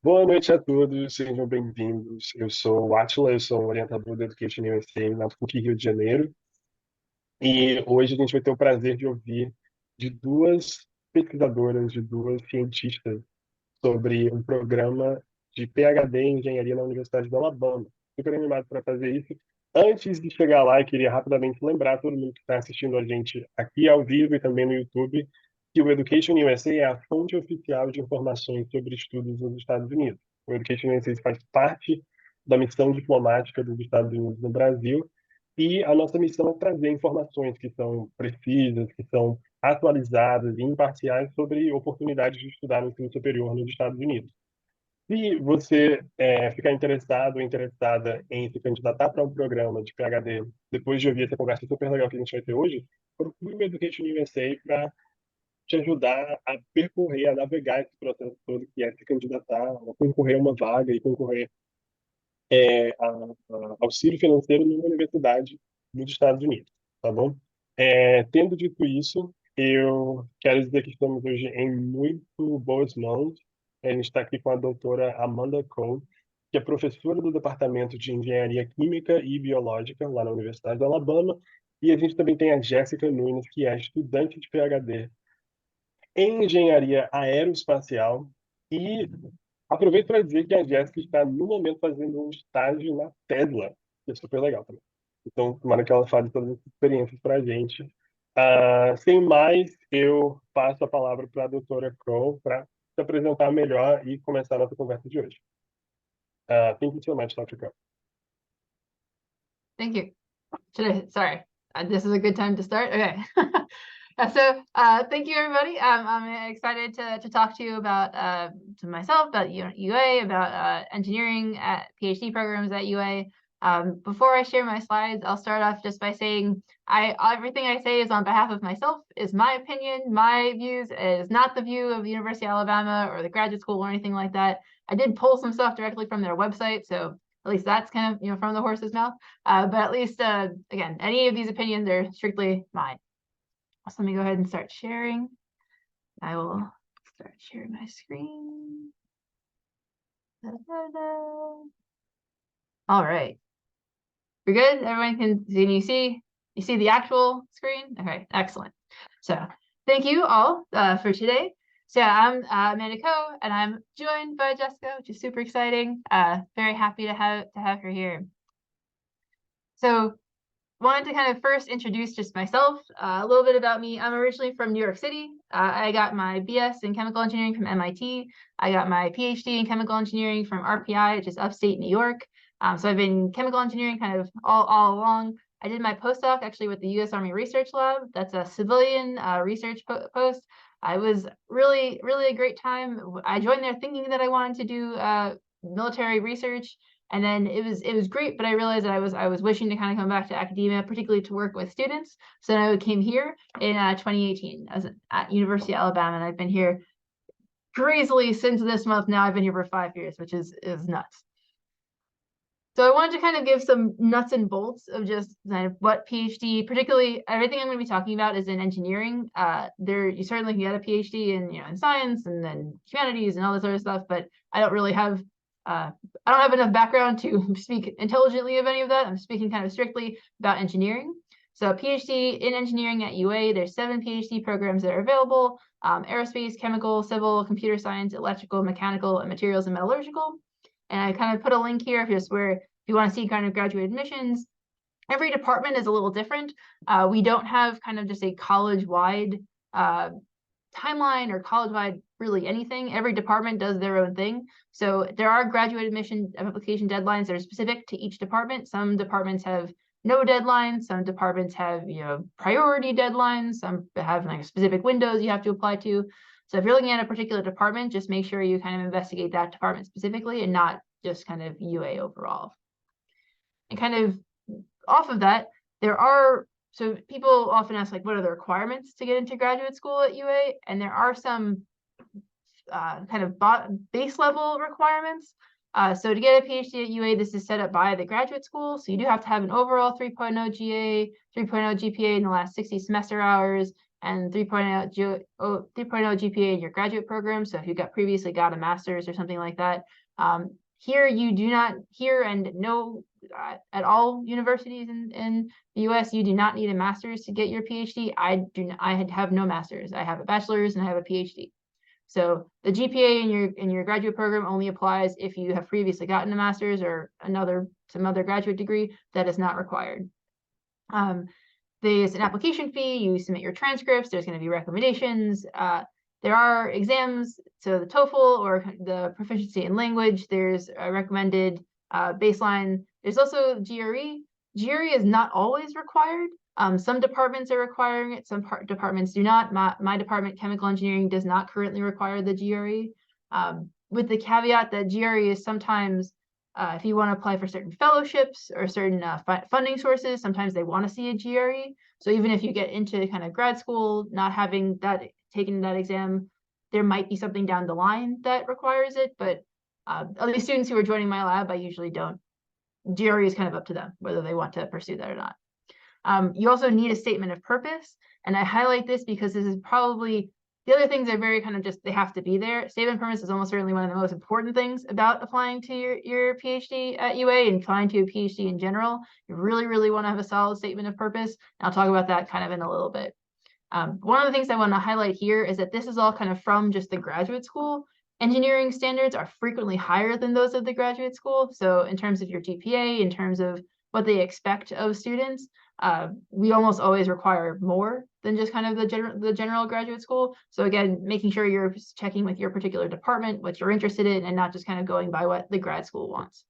Boa noite a todos, sejam bem-vindos. Eu sou o Átila, eu sou o orientador do EducationUSA na PUC Rio de Janeiro. E hoje a gente vai ter o prazer de ouvir de duas pesquisadoras, de duas cientistas, sobre um programa de PhD em engenharia na Universidade de Alabama. Super animado para fazer isso. Antes de chegar lá, eu queria rapidamente lembrar todo mundo que está assistindo a gente aqui ao vivo e também no YouTube que o Education USA é a fonte oficial de informações sobre estudos nos Estados Unidos. O Education USA faz parte da missão diplomática dos Estados Unidos no Brasil e a nossa missão é trazer informações que são precisas, que são atualizadas e imparciais sobre oportunidades de estudar no ensino superior nos Estados Unidos. Se você ficar interessado ou interessada em se candidatar para um programa de PhD, depois de ouvir essa conversa super legal que a gente vai ter hoje, procure o Education USA para te ajudar a percorrer, a navegar esse processo todo que é se candidatar, a concorrer a uma vaga e concorrer a auxílio financeiro numa universidade nos Estados Unidos, tá bom? Tendo dito isso, eu quero dizer que estamos hoje em muito boas mãos. A gente está aqui com a doutora Amanda Cole, que é professora do Departamento de Engenharia Química e Biológica lá na Universidade de Alabama, e a gente também tem a Jéssica Nunes, que é estudante de PhD em Engenharia Aeroespacial e aproveito para dizer que a Jéssica está, no momento, fazendo um estágio na Tesla, que é super legal também. Então, tomara que ela fale todas essas experiências para a gente. Sem mais, eu passo a palavra para a doutora Kroll para se apresentar melhor e começar a nossa conversa de hoje. Thank you so much, Dr. Kroll. Thank you. Sorry, this is a good time to start. Okay. Thank you, everybody. I'm excited to talk to you about to myself about UA, about engineering at PhD programs at UA. Before I share my slides, I'll start off just by saying everything I say is on behalf of myself, is my opinion, my views. It is not the view of the University of Alabama or the graduate school or anything like that. I did pull some stuff directly from their website, so at least that's kind of from the horse's mouth. But at least again, any of these opinions are strictly mine. So let me go ahead and start sharing. I will start sharing my screen. All right. We're good? Everyone can you see the actual screen? Okay, excellent. So thank you all for today. So I'm Amanda Coe, and I'm joined by Jessica, which is super exciting. Very happy to have her here. So wanted to kind of first introduce just myself, a little bit about me. I'm originally from New York City. I got my BS in chemical engineering from MIT. I got my PhD in chemical engineering from RPI, which is upstate New York. So I've been in chemical engineering kind of all along. I did my postdoc actually with the U.S. Army Research Lab. That's a civilian research post. I was really a great time. I joined there thinking that I wanted to do military research. And then it was great, but I realized that I was wishing to kind of come back to academia, particularly to work with students. So then I came here in 2018 at University of Alabama, and I've been here crazily since this month. Now I've been here for 5 years, which is nuts. So I wanted to kind of give some nuts and bolts of just kind of what PhD, particularly everything I'm going to be talking about is in engineering. You certainly can get a PhD in science and then humanities and all this other stuff, but I don't really have I don't have enough background to speak intelligently of any of that. I'm speaking kind of strictly about engineering. So PhD in engineering at UA, there's 7 PhD programs that are available: aerospace, chemical, civil, computer science, electrical, mechanical, and materials and metallurgical. And I kind of put a link here just where if you want to see kind of graduate admissions, every department is a little different. We don't have kind of just a college-wide timeline or college-wide really anything. Every department does their own thing. So there are graduate admission application deadlines that are specific to each department. Some departments have no deadlines. Some departments have priority deadlines. Some have like specific windows you have to apply to. So if you're looking at a particular department, just make sure you kind of investigate that department specifically and not just kind of UA overall. And kind of off of that, so people often ask, like, what are the requirements to get into graduate school at UA? And there are some kind of base level requirements. So to get a PhD at UA, this is set up by the graduate school. So you do have to have an overall 3.0 GA, 3.0 GPA in the last 60 semester hours. and 3.0 GPA in your graduate program. So if you previously got a master's or something like that, here you do not, here and no at all universities in the US, you do not need a master's to get your PhD. I have no master's. I have a bachelor's and I have a PhD. So the GPA in your graduate program only applies if you have previously gotten a master's or some other graduate degree. That is not required. There's an application fee. You submit your transcripts. There's going to be recommendations. There are exams, so the TOEFL or the proficiency in language. There's a recommended baseline. There's also GRE. GRE is not always required. Some departments are requiring it. Some departments do not. My department, chemical engineering, does not currently require the GRE, with the caveat that GRE is sometimes, if you want to apply for certain fellowships or certain funding sources, sometimes they want to see a GRE. So even if you get into kind of grad school, not having taken that exam, there might be something down the line that requires it. But at least students who are joining my lab, I usually don't. GRE is kind of up to them whether they want to pursue that or not. You also need a statement of purpose. And I highlight this because this is probably, the other things are very kind of just, they have to be there. Statement of purpose is almost certainly one of the most important things about applying to your PhD at UA and applying to a PhD in general. You really, really want to have a solid statement of purpose. And I'll talk about that kind of in a little bit. One of the things I want to highlight here is that this is all kind of from just the graduate school. Engineering standards are frequently higher than those of the graduate school. So in terms of your GPA, in terms of what they expect of students, we almost always require more than just kind of the general graduate school. So again, making sure you're checking with your particular department, what you're interested in, and not just kind of going by what the grad school wants.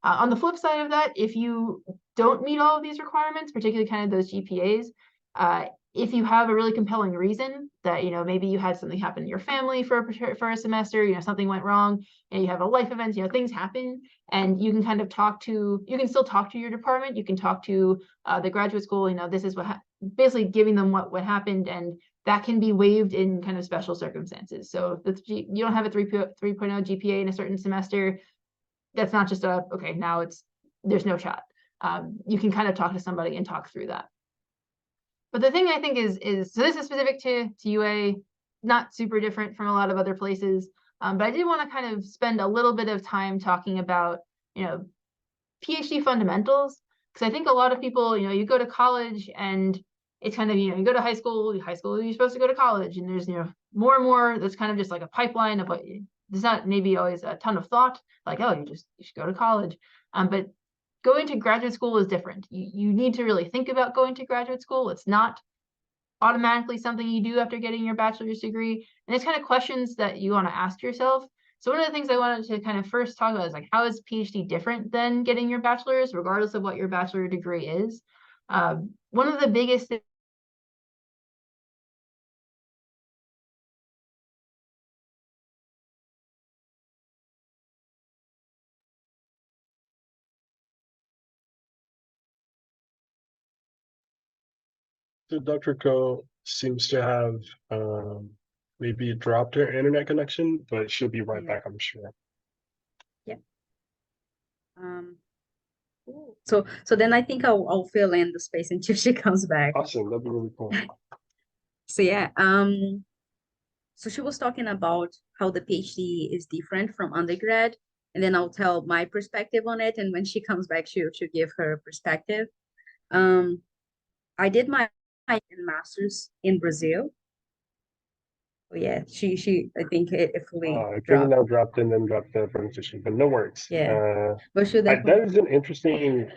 On the flip side of that, if you don't meet all of these requirements, particularly kind of those GPAs, if you have a really compelling reason that, maybe you had something happen in your family for a semester, something went wrong, and you have a life event, things happen, and you can kind of you can still talk to your department, you can talk to the graduate school, this is basically giving them what happened, and that can be waived in kind of special circumstances. So if you don't have a 3.0 GPA in a certain semester, that's not just okay, now there's no shot. You can kind of talk to somebody and talk through that. But the thing I think is so this is specific to UA, not super different from a lot of other places. But I did want to kind of spend a little bit of time talking about, PhD fundamentals, because I think a lot of people, you go to college and it's kind of, you go to high school, you're supposed to go to college, and there's, more and more that's kind of just like a pipeline of what there's not maybe always a ton of thought, like, oh, you should go to college. But going to graduate school is different. You need to really think about going to graduate school. It's not automatically something you do after getting your bachelor's degree. And it's kind of questions that you want to ask yourself. So one of the things I wanted to kind of first talk about is like, how is PhD different than getting your bachelor's, regardless of what your bachelor degree is? One of the biggest things So Dr. Ko seems to have maybe dropped her internet connection, but she'll be right back, I'm sure. Yeah. So then I think I'll fill in the space until she comes back. Awesome, that'd be really cool. So yeah, so she was talking about how the PhD is different from undergrad, and then I'll tell my perspective on it, and when she comes back, she'll give her perspective. I did my master's in Brazil. Oh yeah, she I think it fully it now dropped and then dropped the presentation, but no worries. Yeah, but that is an interesting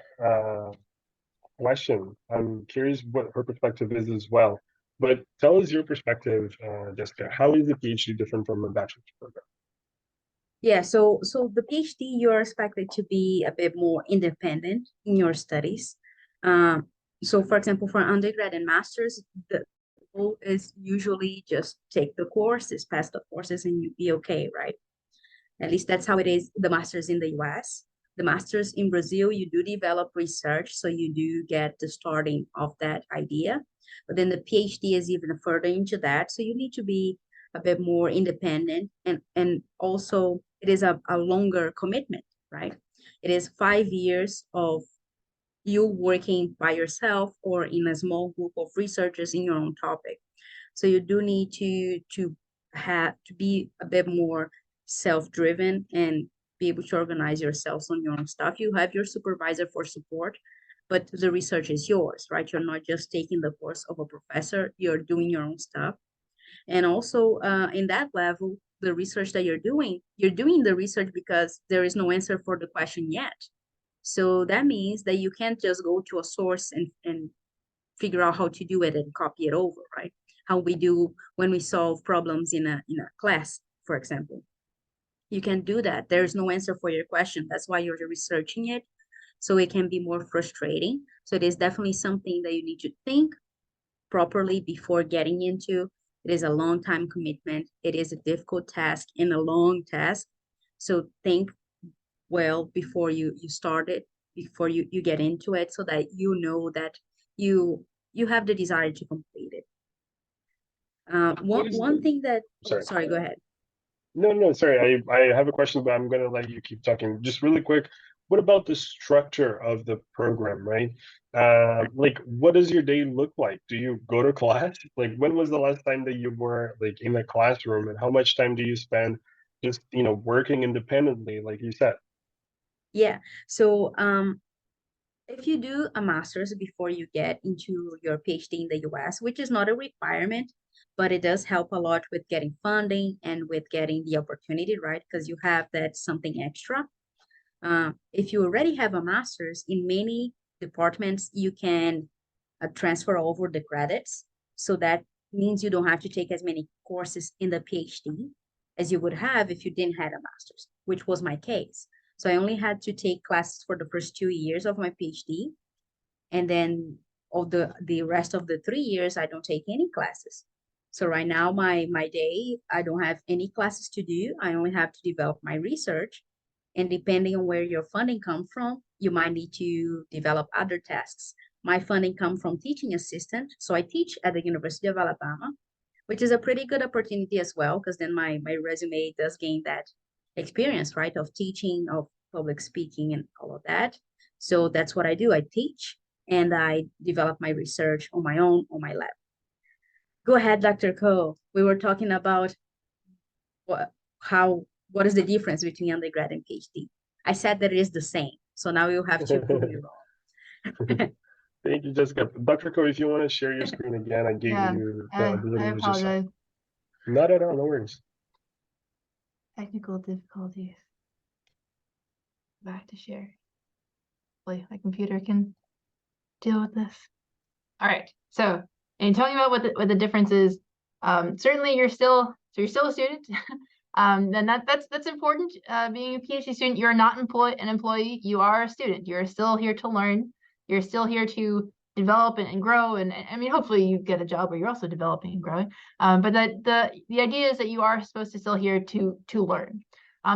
question. I'm curious what her perspective is as well. But tell us your perspective, Jessica. How is the PhD different from a bachelor's program? Yeah, so the PhD, you're expected to be a bit more independent in your studies. So for example, for undergrad and master's, the goal is usually just take the courses, pass the courses, and you be okay, right? At least that's how it is, the master's in the US. The master's in Brazil, you do develop research, so you do get the starting of that idea. But then the PhD is even further into that, so you need to be a bit more independent, and also it is a longer commitment, right? It is 5 years of you working by yourself or in a small group of researchers in your own topic. So you do need to be a bit more self-driven and be able to organize yourselves on your own stuff. You have your supervisor for support, but the research is yours, right? You're not just taking the course of a professor, you're doing your own stuff. And also in that level, the research that you're doing the research because there is no answer for the question yet. So that means that you can't just go to a source and figure out how to do it and copy it over, right? How we do when we solve problems in a class, for example. You can do that. There's no answer for your question. That's why you're researching it. So it can be more frustrating. So it is definitely something that you need to think properly before getting into. It is a long time commitment. It is a difficult task and a long task. So think well before you start it, before you get into it, so that you know that you have the desire to complete it. One thing that, sorry, go ahead. No, sorry. I have a question, but I'm going to let you keep talking. Just really quick, what about the structure of the program, right? Like, what does your day look like? Do you go to class? Like, when was the last time that you were like in a classroom, and how much time do you spend just, working independently, like you said? Yeah. So if you do a master's before you get into your PhD in the US, which is not a requirement, but it does help a lot with getting funding and with getting the opportunity, right? Because you have that something extra. If you already have a master's, in many departments, you can transfer over the credits. So that means you don't have to take as many courses in the PhD as you would have if you didn't have a master's, which was my case. So I only had to take classes for the first 2 years of my PhD. And then of the rest of the 3 years, I don't take any classes. So right now, my day, I don't have any classes to do. I only have to develop my research. And depending on where your funding comes from, you might need to develop other tasks. My funding comes from teaching assistant. So I teach at the University of Alabama, which is a pretty good opportunity as well, because then my resume does gain that experience, right, of teaching, of public speaking and all of that. So that's what I do. I teach and I develop my research on my own, on my lab. Go ahead, Dr. Ko. We were talking about what is the difference between undergrad and PhD. I said that it is the same. So now you have to prove me wrong. Thank you, Jessica. Dr. Ko, if you want to share your screen again, I gave you the ability I to just apologize. Not at all, no worries. Technical difficulties. Back to share. Hopefully my computer can deal with this. All right. So, and telling you about what the difference is, certainly you're still a student. Then that's important. Being a PhD student, you're not an employee. You are a student. You're still here to learn. You're still here to develop and grow. And I mean, hopefully you get a job where you're also developing and growing. But the idea is that you are supposed to still here to learn.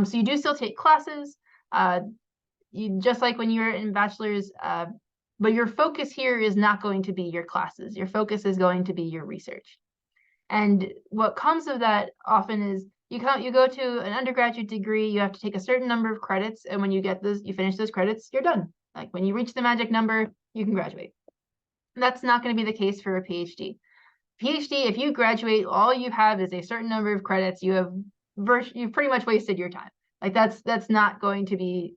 So you do still take classes. You just like when you're in bachelor's. But your focus here is not going to be your classes. Your focus is going to be your research. And what comes of that often is you go to an undergraduate degree, you have to take a certain number of credits, and when you finish those credits, you're done. Like when you reach the magic number, you can graduate. That's not going to be the case for a PhD. PhD, if you graduate, all you have is a certain number of credits. You've pretty much wasted your time. Like that's not going to be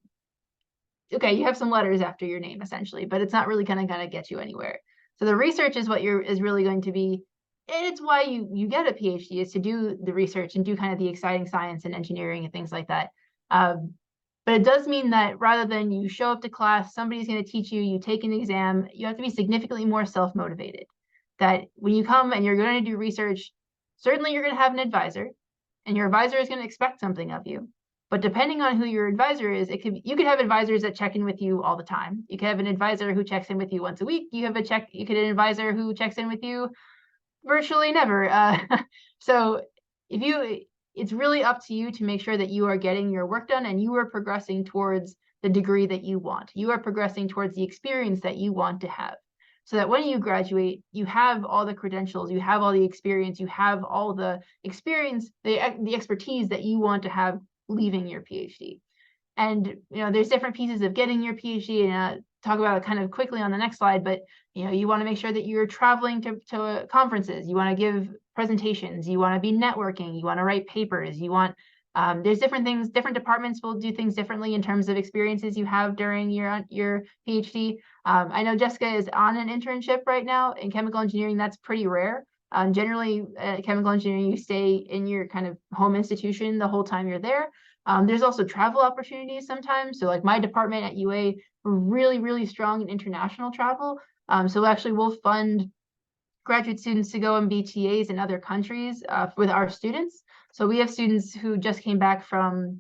okay. You have some letters after your name essentially, but it's not really going to get you anywhere. So the research is what is really going to be. And it's why you get a PhD, is to do the research and do kind of the exciting science and engineering and things like that. But it does mean that rather than you show up to class, somebody's going to teach you, you take an exam, you have to be significantly more self-motivated. That when you come and you're going to do research, certainly you're going to have an advisor, and your advisor is going to expect something of you. But depending on who your advisor is, you could have advisors that check in with you all the time. You could have an advisor who checks in with you once a week. You could have an advisor who checks in with you virtually never. So it's really up to you to make sure that you are getting your work done and you are progressing towards the degree that you want. You are progressing towards the experience that you want to have. So that when you graduate, you have all the credentials, you have all the experience, you have all the experience, the expertise that you want to have leaving your PhD. And there's different pieces of getting your PhD, and talk about it kind of quickly on the next slide, but you want to make sure that you're traveling to conferences, you want to give presentations, you want to be networking, you want to write papers, you want there's different things, different departments will do things differently in terms of experiences you have during your PhD. I know Jessica is on an internship right now in chemical engineering. That's pretty rare. Generally, chemical engineering, you stay in your kind of home institution the whole time you're there. There's also travel opportunities sometimes. So like my department at UA, we're really, really strong in international travel. So actually we'll fund graduate students to go on BTAs in other countries with our students. So we have students who just came back from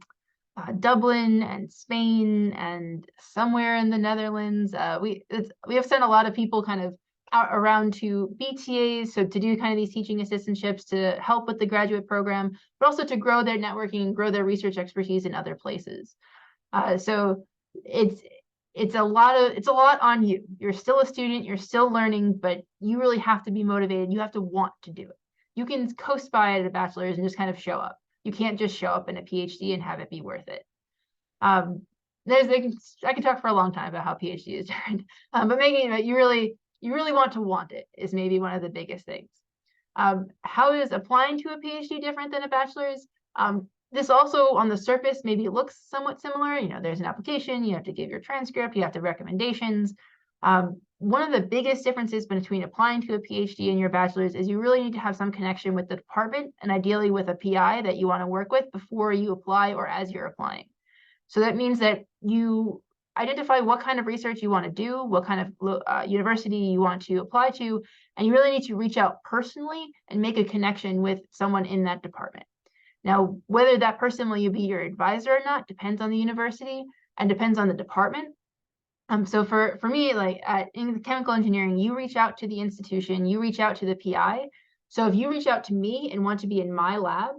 Dublin and Spain and somewhere in the Netherlands. We have sent a lot of people kind of out around to BTAs, so to do kind of these teaching assistantships to help with the graduate program, but also to grow their networking and grow their research expertise in other places. So it's a lot on you. You're still a student, you're still learning, but you really have to be motivated. You have to want to do it. You can coast by at a bachelor's and just kind of show up. You can't just show up in a PhD and have it be worth it. I can talk for a long time about how PhD is different, but making it, you really want it is maybe one of the biggest things. How is applying to a PhD different than a bachelor's? This also on the surface maybe looks somewhat similar. There's an application, you have to give your transcript, you have to recommendations. One of the biggest differences between applying to a PhD and your bachelor's is you really need to have some connection with the department and ideally with a PI that you want to work with before you apply or as you're applying. So that means that you identify what kind of research you want to do, what kind of university you want to apply to, and you really need to reach out personally and make a connection with someone in that department. Now, whether that person will be your advisor or not depends on the university and depends on the department. So for me, like in chemical engineering, you reach out to the institution, you reach out to the PI. So if you reach out to me and want to be in my lab,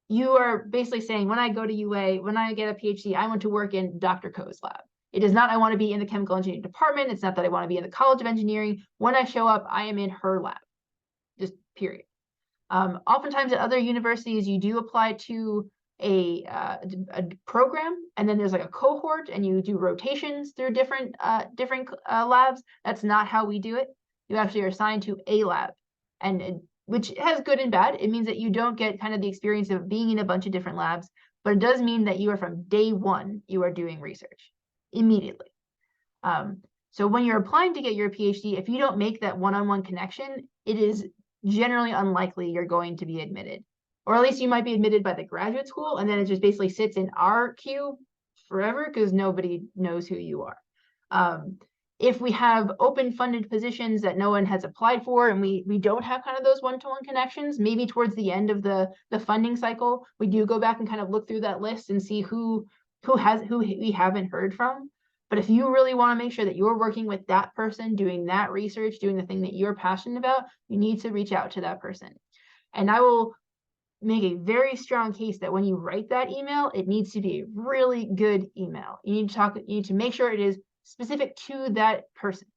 you are basically saying, when I go to UA, when I get a PhD, I want to work in Dr. Ko's lab. It is not I want to be in the chemical engineering department. It's not that I want to be in the College of Engineering. When I show up, I am in her lab, just period. Oftentimes at other universities, you do apply to a program, and then there's like a cohort, and you do rotations through different labs. That's not how we do it. You actually are assigned to a lab, and which has good and bad. It means that you don't get kind of the experience of being in a bunch of different labs, but it does mean that you are from day one, you are doing research immediately. So when you're applying to get your PhD, if you don't make that one-on-one connection, it is generally unlikely you're going to be admitted. Or at least you might be admitted by the graduate school, and then it just basically sits in our queue forever because nobody knows who you are. If we have open funded positions that no one has applied for, and we don't have kind of those one-to-one connections, maybe towards the end of the funding cycle, we do go back and kind of look through that list and see who we haven't heard from. But if you really want to make sure that you're working with that person, doing that research, doing the thing that you're passionate about, you need to reach out to that person. And I will make a very strong case that when you write that email, it needs to be a really good email. You need to make sure it is specific to that person.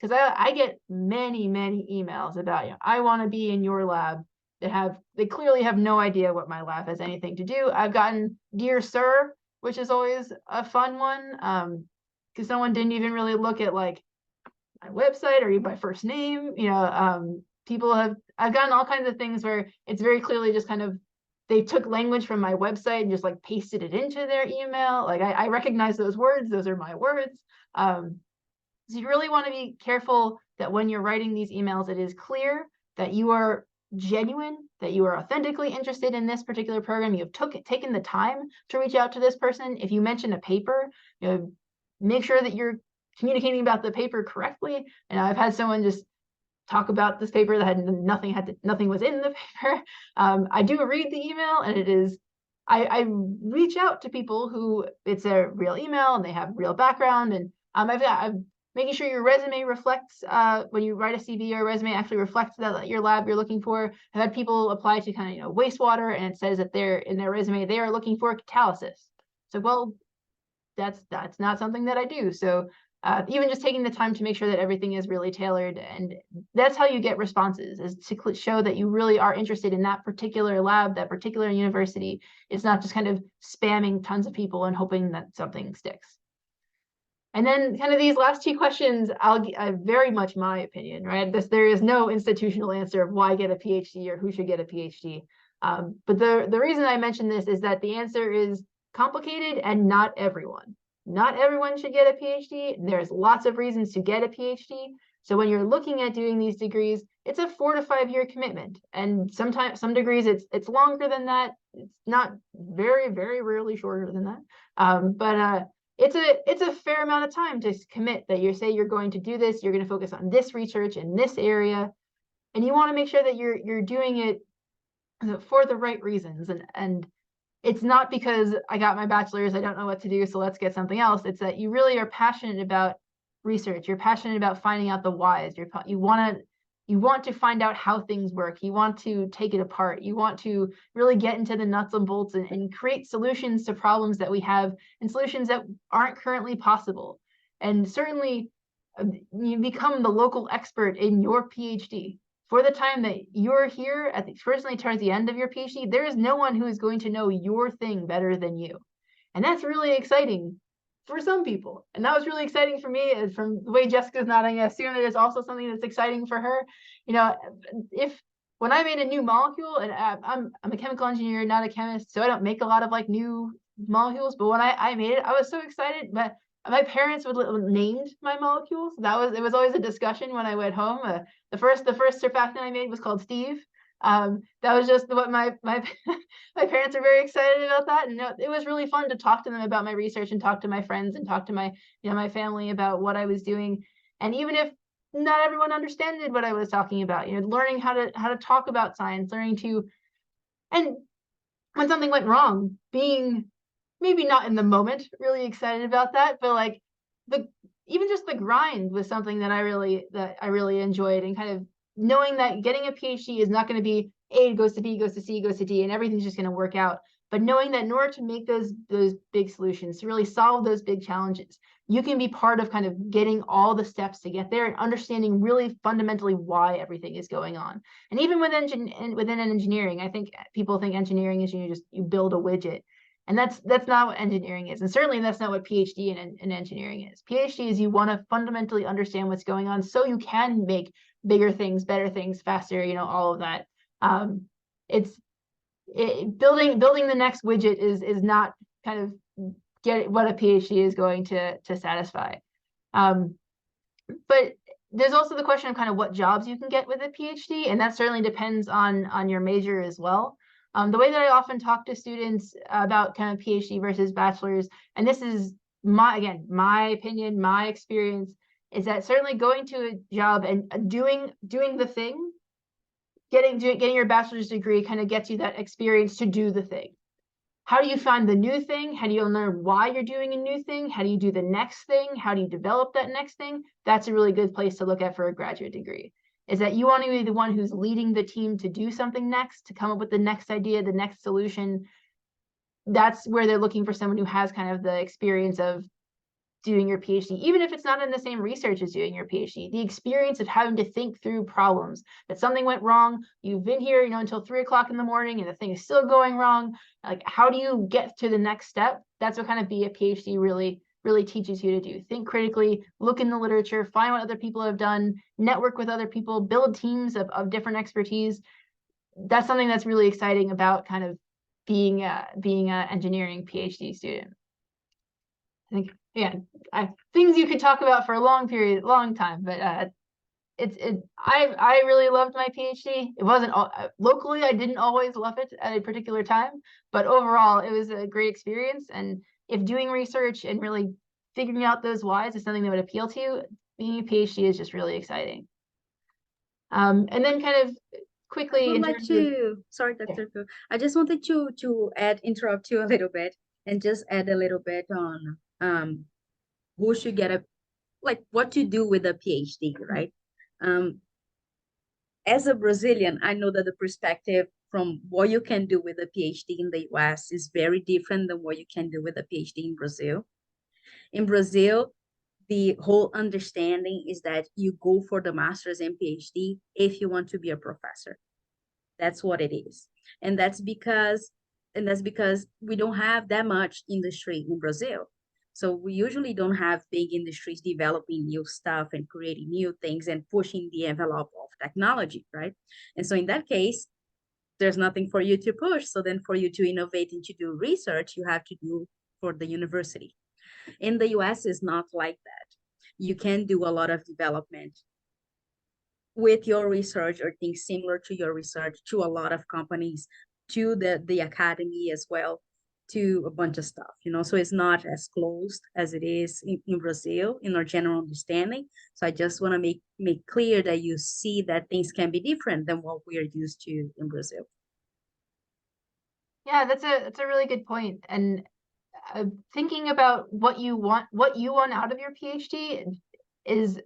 Because I get many emails about, I want to be in your lab, they clearly have no idea what my lab has anything to do. I've gotten Dear Sir, which is always a fun one, because someone didn't even really look at like my website or my first name. I've gotten all kinds of things where it's very clearly just kind of, they took language from my website and just like pasted it into their email. Like I recognize those words, those are my words. So you really want to be careful that when you're writing these emails, it is clear that you are genuine, that you are authentically interested in this particular program. You have taken the time to reach out to this person. If you mention a paper, make sure that you're communicating about the paper correctly. And I've had someone just talk about this paper that had nothing was in the paper. I do read the email, and I reach out to people who it's a real email and they have real background, and I'm making sure your resume reflects when you write a CV or a resume actually reflects that your lab you're looking for. I've had people apply to kind of wastewater, and it says that they're in their resume they are looking for catalysis. So well, that's not something that I do. So even just taking the time to make sure that everything is really tailored, and that's how you get responses, is to show that you really are interested in that particular lab, that particular university. It's not just kind of spamming tons of people and hoping that something sticks. And then kind of these last two questions, I'll very much my opinion, right? There is no institutional answer of why get a PhD or who should get a PhD. But the reason I mention this is that the answer is complicated and not everyone. Not everyone should get a PhD. There's lots of reasons to get a PhD. So when you're looking at doing these degrees, it's a 4 to 5 year commitment. And sometimes some degrees it's longer than that. It's not very, very rarely shorter than that. But it's a fair amount of time to commit that you say you're going to do this, you're going to focus on this research in this area, and you want to make sure that you're doing it for the right reasons. And it's not because I got my bachelor's, I don't know what to do, so let's get something else. It's that you really are passionate about research. You're passionate about finding out the whys. You want to find out how things work. You want to take it apart. You want to really get into the nuts and bolts and create solutions to problems that we have and solutions that aren't currently possible. And certainly you become the local expert in your PhD. For the time that you're here, personally towards the end of your PhD, there is no one who is going to know your thing better than you. And that's really exciting for some people. And that was really exciting for me. And from the way Jessica's nodding, I assume that it's also something that's exciting for her. You know, when I made a new molecule, and I'm a chemical engineer, not a chemist, so I don't make a lot of like new molecules, but when I made it, I was so excited. But my parents would named my molecules. It was always a discussion when I went home. The first surfactant I made was called Steve. That was just what my my parents are very excited about that, and it was really fun to talk to them about my research and talk to my friends and talk to my my family about what I was doing. And even if not everyone understood what I was talking about, learning how to talk about science, learning to, and when something went wrong, being maybe not in the moment really excited about that, but like even just the grind was something that I really enjoyed, and kind of knowing that getting a PhD is not going to be A goes to B goes to C goes to D and everything's just going to work out, but knowing that in order to make those big solutions, to really solve those big challenges, you can be part of kind of getting all the steps to get there and understanding really fundamentally why everything is going on. And even within engineering, I think people think engineering is you build a widget. And that's not what engineering is. And certainly that's not what PhD in engineering is. PhD is you want to fundamentally understand what's going on so you can make bigger things, better things, faster, all of that. Building the next widget is not kind of get what a PhD is going to satisfy. But there's also the question of kind of what jobs you can get with a PhD, and that certainly depends on your major as well. The way that I often talk to students about kind of PhD versus bachelor's, and this is my opinion, my experience, is that certainly going to a job and doing the thing, getting your bachelor's degree kind of gets you that experience to do the thing. How do you find the new thing? How do you learn why you're doing a new thing? How do you do the next thing? How do you develop that next thing? That's a really good place to look at for a graduate degree, is that you want to be the one who's leading the team to do something next, to come up with the next idea, the next solution. That's where they're looking for someone who has kind of the experience of doing your PhD, even if it's not in the same research as doing your PhD, the experience of having to think through problems, that something went wrong, you've been here, until 3 o'clock in the morning and the thing is still going wrong. Like, how do you get to the next step? That's what kind of be a PhD really teaches you to do. Think critically, look in the literature, find what other people have done, network with other people, build teams of different expertise. That's something that's really exciting about kind of being an engineering PhD student. I think, yeah, things you could talk about for a long time, but I really loved my PhD. It wasn't locally, I didn't always love it at a particular time, but overall it was a great experience. And if doing research and really figuring out those whys is something that would appeal to you, being a PhD is just really exciting. And then kind of quickly, sorry, Dr. Phil, I just wanted to interrupt you a little bit and just add a little bit on who should get what to do with a PhD, right? As a Brazilian, I know that the perspective from what you can do with a PhD in the US is very different than what you can do with a PhD in Brazil. In Brazil, the whole understanding is that you go for the master's and PhD if you want to be a professor. That's what it is. And that's because we don't have that much industry in Brazil. So we usually don't have big industries developing new stuff and creating new things and pushing the envelope of technology, right? And so in that case, there's nothing for you to push. So then for you to innovate and to do research, you have to do for the university. In the US, it's not like that. You can do a lot of development with your research or things similar to your research to a lot of companies, to the academy as well, to a bunch of stuff, you know. So it's not as closed as it is in Brazil in our general understanding. So I just want to make clear that you see that things can be different than what we are used to in Brazil. Yeah, that's a really good point. And thinking about what you want out of your PhD is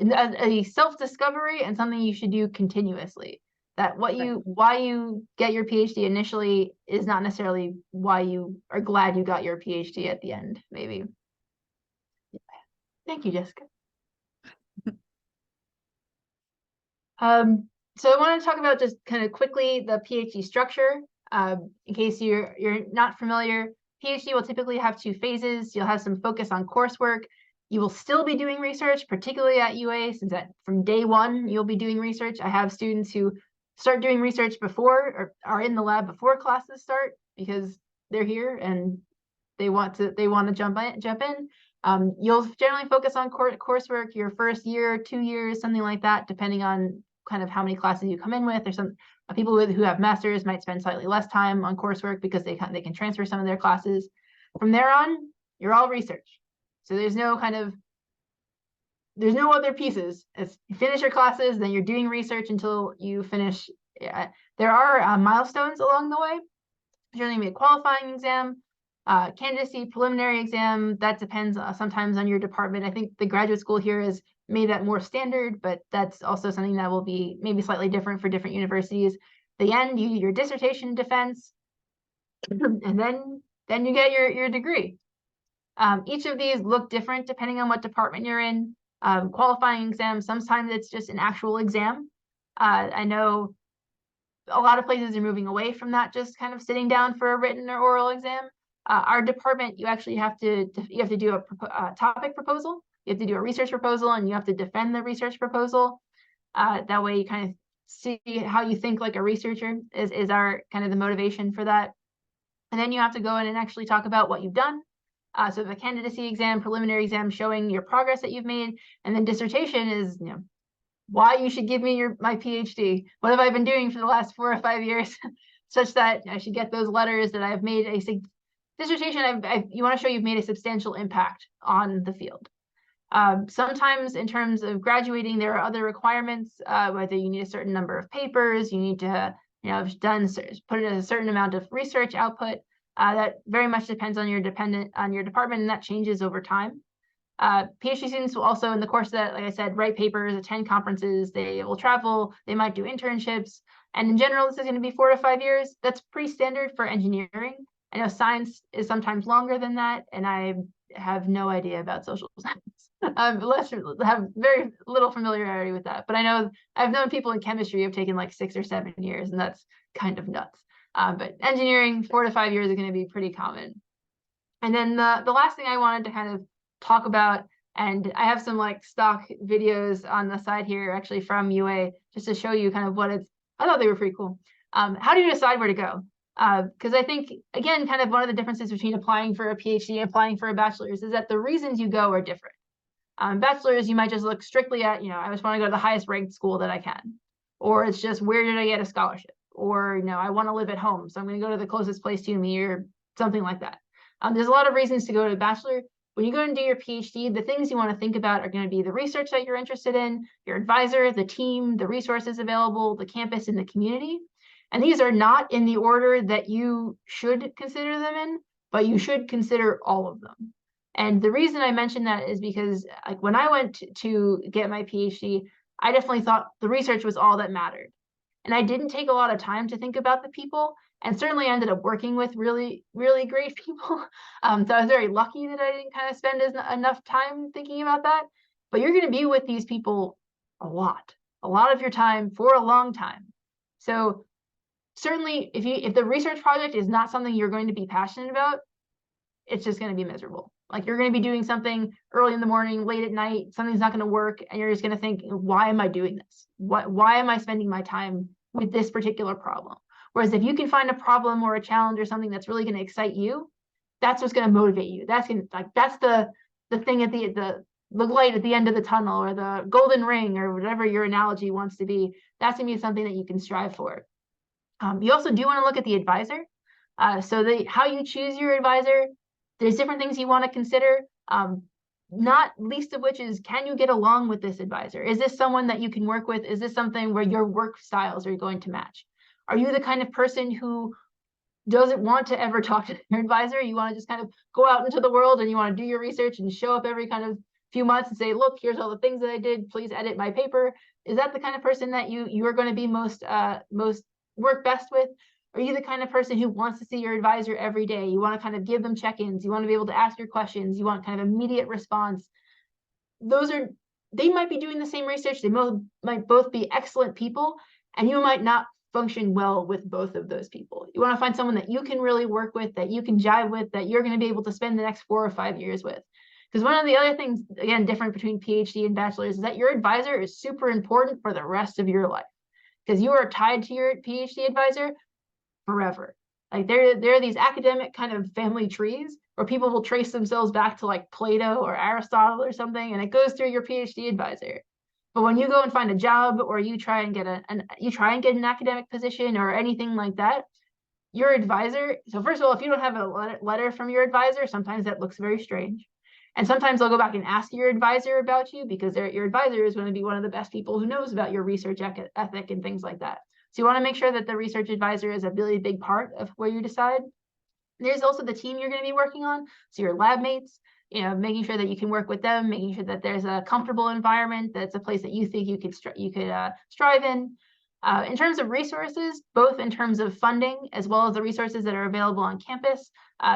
a self-discovery and something you should do continuously. That why you get your PhD initially is not necessarily why you are glad you got your PhD at the end, maybe. Thank you, Jessica. So I want to talk about just kind of quickly the PhD structure. In case you're not familiar, PhD will typically have 2 phases. You'll have some focus on coursework. You will still be doing research, particularly at UA, since from day one, you'll be doing research. I have students who start doing research before or are in the lab before classes start because they're here and they want to jump in. You'll generally focus on coursework your first year, 2 years, something like that, depending on kind of how many classes you come in with. There's some people who have masters might spend slightly less time on coursework because they can transfer some of their classes. From there on, you're all research. So there's no other pieces. As you finish your classes, then you're doing research until you finish. There are milestones along the way. There's going to be a qualifying exam, candidacy preliminary exam. That depends sometimes on your department. I think the graduate school here has made that more standard, but that's also something that will be maybe slightly different for different universities. The end, your dissertation defense, and then you get your degree. Each of these look different depending on what department you're in. Qualifying exam, sometimes it's just an actual exam. I know a lot of places are moving away from that, just kind of sitting down for a written or oral exam. Our department, you actually have to do a topic proposal. You have to do a research proposal, and you have to defend the research proposal. That way, you kind of see how you think like a researcher. Is our kind of the motivation for that. And then you have to go in and actually talk about what you've done. So the candidacy exam, preliminary exam, showing your progress that you've made, and then dissertation is, why you should give me my PhD. What have I been doing for the last 4 or 5 years, such that I should get those letters that I've made a dissertation. You want to show you've made a substantial impact on the field. Sometimes in terms of graduating, there are other requirements, whether you need a certain number of papers, you need to put in a certain amount of research output. That very much depends on your department, and that changes over time. PhD students will also, in the course of that, like I said, write papers, attend conferences, they will travel, they might do internships. And in general, this is going to be 4 to 5 years. That's pretty standard for engineering. I know science is sometimes longer than that, and I have no idea about social science. Have very little familiarity with that. But I know I've known people in chemistry who have taken like 6 or 7 years, and that's kind of nuts. But engineering, 4 to 5 years is going to be pretty common. And then the last thing I wanted to kind of talk about, and I have some like stock videos on the side here actually from UA, just to show you kind of what I thought they were pretty cool. How do you decide where to go? Because I think, again, kind of one of the differences between applying for a PhD and applying for a bachelor's is that the reasons you go are different. Bachelor's, you might just look strictly at, I just want to go to the highest ranked school that I can. Or it's just, where did I get a scholarship? Or, I want to live at home, so I'm going to go to the closest place to me, or something like that. There's a lot of reasons to go to a bachelor. When you go and do your PhD, the things you want to think about are going to be the research that you're interested in, your advisor, the team, the resources available, the campus, and the community. And these are not in the order that you should consider them in, but you should consider all of them. And the reason I mention that is because like when I went to get my PhD, I definitely thought the research was all that mattered. And I didn't take a lot of time to think about the people, and certainly ended up working with really, really great people. So I was very lucky that I didn't kind of spend enough time thinking about that. But you're going to be with these people a lot of your time for a long time. So certainly if the research project is not something you're going to be passionate about, it's just going to be miserable. Like you're going to be doing something early in the morning, late at night, something's not going to work, and you're just going to think, why am I doing this? Why am I spending my time with this particular problem? Whereas if you can find a problem or a challenge or something that's really going to excite you, that's what's going to motivate you. That's going to, like, that's the thing at the light at the end of the tunnel, or the golden ring, or whatever your analogy wants to be. That's going to be something that you can strive for. You also do want to look at the advisor. So how you choose your advisor, there's different things you want to consider. Not least of which is, can you get along with this advisor? Is this someone that you can work with? Is this something where your work styles are going to match? Are you the kind of person who doesn't want to ever talk to your advisor? You want to just kind of go out into the world and you want to do your research and show up every kind of few months and say, look, here's all the things that I did, please edit my paper. Is that the kind of person that you are going to be most work best with? Are you the kind of person who wants to see your advisor every day? You want to kind of give them check-ins, you want to be able to ask your questions, you want kind of immediate response. They might be doing the same research, they might both be excellent people, and you might not function well with both of those people. You want to find someone that you can really work with, that you can jive with, that you're going to be able to spend the next 4 or 5 years with. Because one of the other things, again, different between PhD and bachelor's, is that your advisor is super important for the rest of your life. Because you are tied to your PhD advisor forever. Like there are these academic kind of family trees where people will trace themselves back to like Plato or Aristotle or something, and it goes through your PhD advisor. But when you go and find a job, or you try and get an academic position or anything like that, your advisor, so first of all, if you don't have a letter from your advisor, sometimes that looks very strange. And sometimes they'll go back and ask your advisor about you, because your advisor is going to be one of the best people who knows about your research ethic and things like that. So you want to make sure that the research advisor is a really big part of where you decide. There's also the team you're going to be working on. So your lab mates, making sure that you can work with them, making sure that there's a comfortable environment, that's a place that you think you could strive in. In terms of resources, both in terms of funding as well as the resources that are available on campus.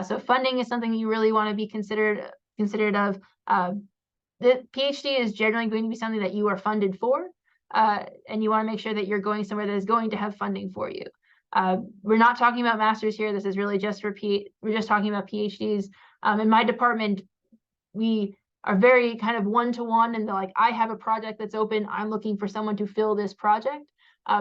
So funding is something you really want to be considered of. The PhD is generally going to be something that you are funded for, and you want to make sure that you're going somewhere that is going to have funding for you. We're not talking about masters here. This is really just for we're just talking about PhDs. In my department, we are very kind of one-to-one, and they're like, I have a project that's open, I'm looking for someone to fill this project.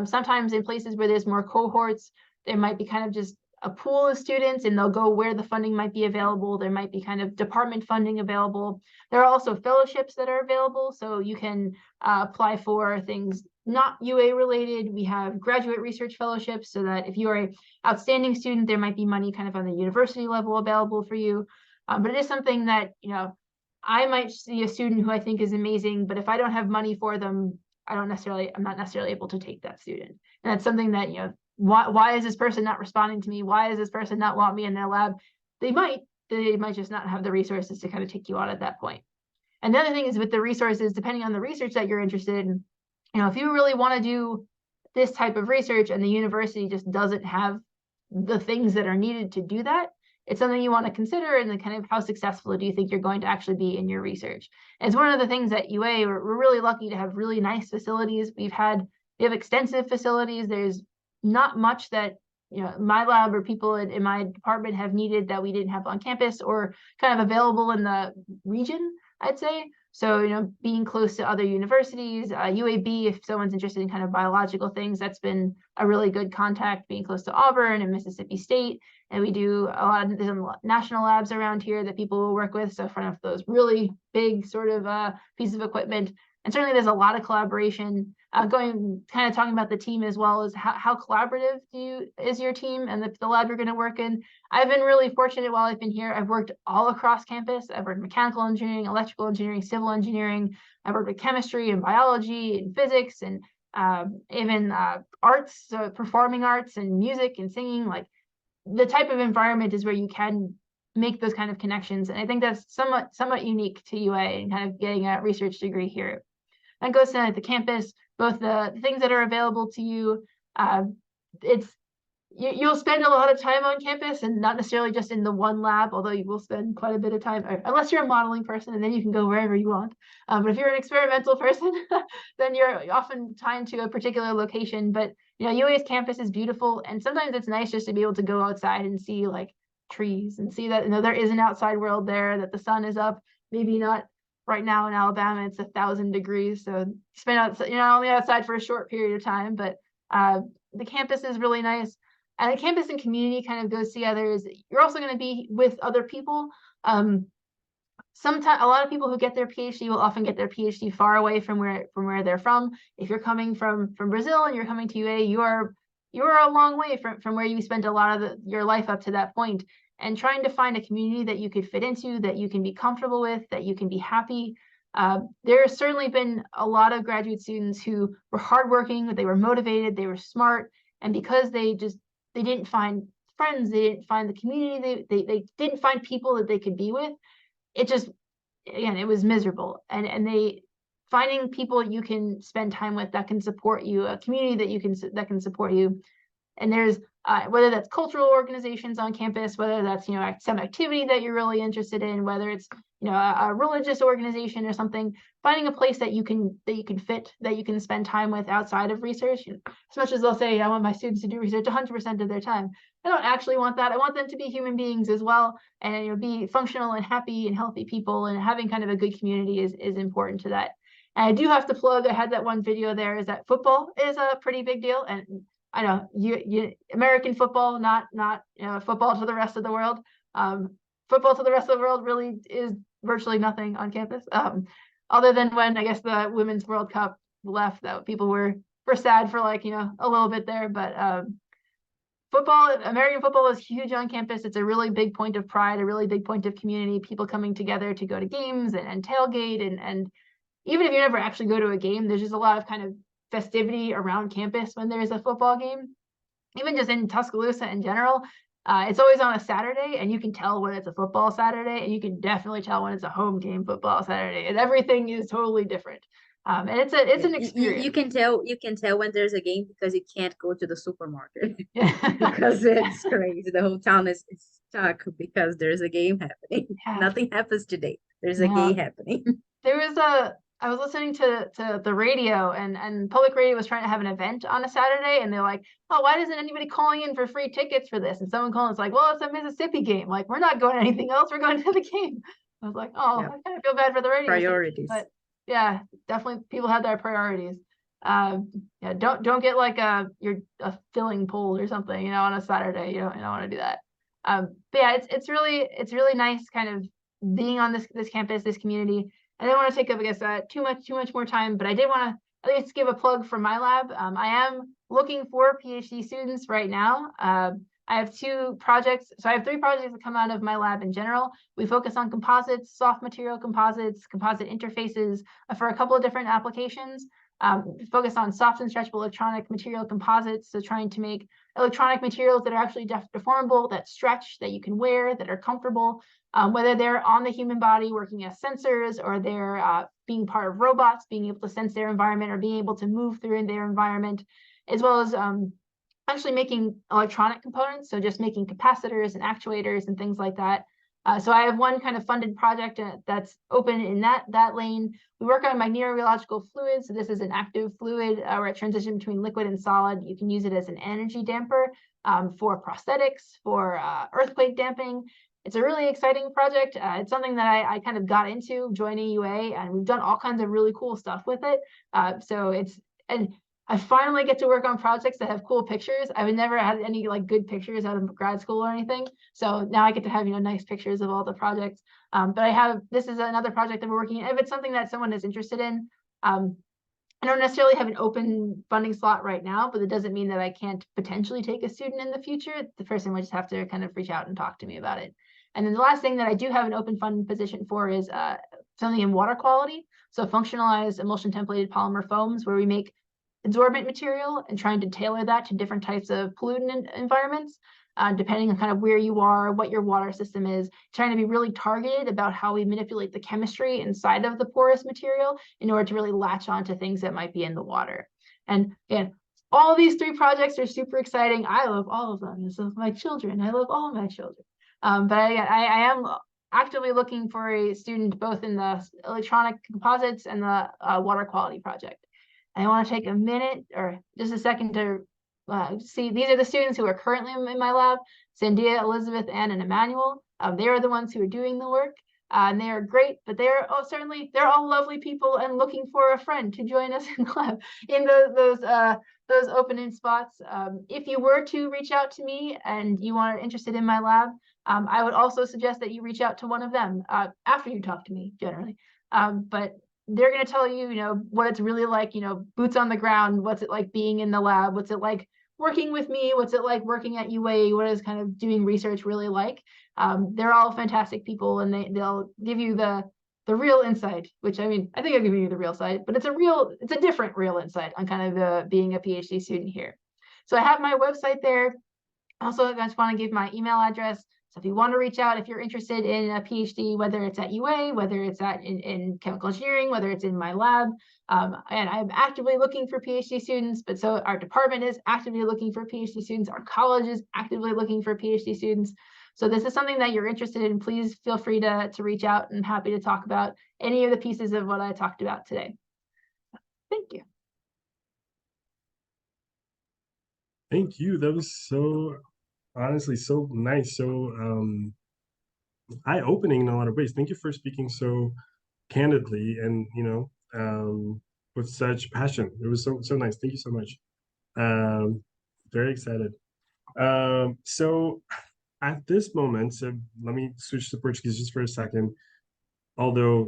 Sometimes in places where there's more cohorts, there might be kind of just a pool of students, and they'll go where the funding might be available. There might be kind of department funding available. There are also fellowships that are available, so you can apply for things not UA related. We have graduate research fellowships, so that if you are an outstanding student, there might be money kind of on the university level available for you. But it is something that, I might see a student who I think is amazing, but if I don't have money for them, I'm not necessarily able to take that student. And that's something that, why is this person not responding to me? Why is this person not want me in their lab? They might just not have the resources to kind of take you on at that point. And the other thing is, with the resources, depending on the research that you're interested in, if you really want to do this type of research and the university just doesn't have the things that are needed to do that, it's something you want to consider, and then kind of how successful do you think you're going to actually be in your research. And it's one of the things at UA, we're really lucky to have really nice facilities. We have extensive facilities. There's not much that my lab or people in my department have needed that we didn't have on campus or kind of available in the region, I'd say. So, being close to other universities, UAB, if someone's interested in kind of biological things, that's been a really good contact, being close to Auburn and Mississippi State. And we do there's national labs around here that people will work with. So for one of those really big sort of pieces of equipment. And certainly there's a lot of collaboration. Talking about the team as well, as how collaborative is your team and the lab you're going to work in. I've been really fortunate while I've been here. I've worked all across campus. I've worked mechanical engineering, electrical engineering, civil engineering. I've worked with chemistry and biology and physics, and even arts, so performing arts and music and singing. Like, the type of environment is where you can make those kind of connections. And I think that's somewhat unique to UA and kind of getting a research degree here. That goes to the campus, both the things that are available to you. You'll spend a lot of time on campus, and not necessarily just in the one lab, although you will spend quite a bit of time, unless you're a modeling person, and then you can go wherever you want. But if you're an experimental person, then you're often tied to a particular location. But UA's campus is beautiful, and sometimes it's nice just to be able to go outside and see like trees and see that, you know, there is an outside world there, that the sun is up, maybe not right now in Alabama, it's 1,000 degrees. So you spend outside, you're not only outside for a short period of time, but the campus is really nice. And the campus and community kind of goes together, is you're also going to be with other people. Sometimes a lot of people who get their PhD will often get their PhD far away from where they're from. If you're coming from Brazil and you're coming to UA, you are a long way from where you spent a lot of your life up to that point. And trying to find a community that you could fit into, that you can be comfortable with, that you can be happy. There has certainly been a lot of graduate students who were hardworking, they were motivated, they were smart, and because they didn't find friends, they didn't find the community, they didn't find people that they could be with. It just, again, it was miserable. And they finding people you can spend time with that can support you, a community that can support you. And there's whether that's cultural organizations on campus, whether that's, you know, some activity that you're really interested in, whether it's, you know, a religious organization or something, finding a place that you can fit, that you can spend time with outside of research. As much as they'll say, I want my students to do research 100% of their time, I don't actually want that. I want them to be human beings as well, and, you know, be functional and happy and healthy people, and having kind of a good community is important to that. And I do have to plug, I had that one video there, is that football is a pretty big deal. And I know American football, not you know, football to the rest of the world. Football to the rest of the world really is virtually nothing on campus. Other than when I guess the Women's World Cup left, that people were sad for, like, you know, a little bit there. But American football is huge on campus. It's a really big point of pride, a really big point of community, people coming together to go to games and tailgate. And even if you never actually go to a game, there's just a lot of kind of festivity around campus when there's a football game. Even just in Tuscaloosa in general, it's always on a Saturday, and you can tell when it's a football Saturday, and you can definitely tell when it's a home game football Saturday, and everything is totally different. And it's an experience. You can tell when there's a game because you can't go to the supermarket because it's crazy. The whole town is stuck because there's a game happening. Yeah. Nothing happens today. There's a game happening. I was listening to the radio, and public radio was trying to have an event on a Saturday, and they're like, oh, why isn't anybody calling in for free tickets for this? And someone called, it's like, well, it's a Mississippi game. Like, we're not going to anything else. We're going to the game. I was like, oh, yeah. I kind of feel bad for the radio priorities. But yeah, definitely people have their priorities. Yeah, don't get like a filling poll or something, you know, on a Saturday. You don't want to do that. But yeah, it's really nice kind of being on this campus, this community. I didn't want to take up, I guess, too much more time, but I did want to at least give a plug for my lab. I am looking for PhD students right now. I have 2 projects. So I have 3 projects that come out of my lab in general. We focus on composites, soft material composites, composite interfaces for a couple of different applications. Focus on soft and stretchable electronic material composites. So trying to make electronic materials that are actually deformable, that stretch, that you can wear, that are comfortable. Whether they're on the human body working as sensors, or they're being part of robots, being able to sense their environment, or being able to move through their environment, as well as actually making electronic components, so just making capacitors and actuators and things like that. So I have one kind of funded project that's open in that lane. We work on mineralogical fluids. So this is an active fluid where it transitions between liquid and solid. You can use it as an energy damper for prosthetics, for earthquake damping. It's a really exciting project. It's something that I kind of got into joining UA, and we've done all kinds of really cool stuff with it. And I finally get to work on projects that have cool pictures. I've never had any like good pictures out of grad school or anything. So now I get to have, you know, nice pictures of all the projects. But this is another project that we're working on. If it's something that someone is interested in, I don't necessarily have an open funding slot right now, but it doesn't mean that I can't potentially take a student in the future. The person would just have to kind of reach out and talk to me about it. And then the last thing that I do have an open funding position for is something in water quality. So functionalized emulsion templated polymer foams, where we make absorbent material and trying to tailor that to different types of pollutant environments, depending on kind of where you are, what your water system is, trying to be really targeted about how we manipulate the chemistry inside of the porous material in order to really latch on to things that might be in the water. And again, all these 3 projects are super exciting. I love all of them. This is my children. I love all my children. But I am actively looking for a student both in the electronic composites and the water quality project. I want to take a minute or just a second to see, these are the students who are currently in my lab: Sandia, Elizabeth, Ann, and Emmanuel. They are the ones who are doing the work. And they are great, but they're they're all lovely people and looking for a friend to join us in the lab in those opening spots. If you were to reach out to me and you are interested in my lab, I would also suggest that you reach out to one of them after you talk to me, generally. But they're going to tell you, what it's really like, boots on the ground. What's it like being in the lab? What's it like working with me? What's it like working at UA? What is kind of doing research really like? They're all fantastic people, and they'll give you the real insight, which, I mean, I think I've given you the real side, but it's a different real insight on kind of being a PhD student here. So I have my website there. Also, I just want to give my email address. So if you want to reach out, if you're interested in a PhD, whether it's at UA, whether it's in chemical engineering, whether it's in my lab, and I'm actively looking for PhD students, but so our department is actively looking for PhD students, our college is actively looking for PhD students. So this is something that you're interested in, please feel free to reach out, and happy to talk about any of the pieces of what I talked about today. Thank you. Thank you. That was so, honestly, so nice, so eye-opening in a lot of ways. Thank you for speaking so candidly and, with such passion. It was so nice. Thank you so much. Very excited. So at this moment, so let me switch to Portuguese just for a second. Although,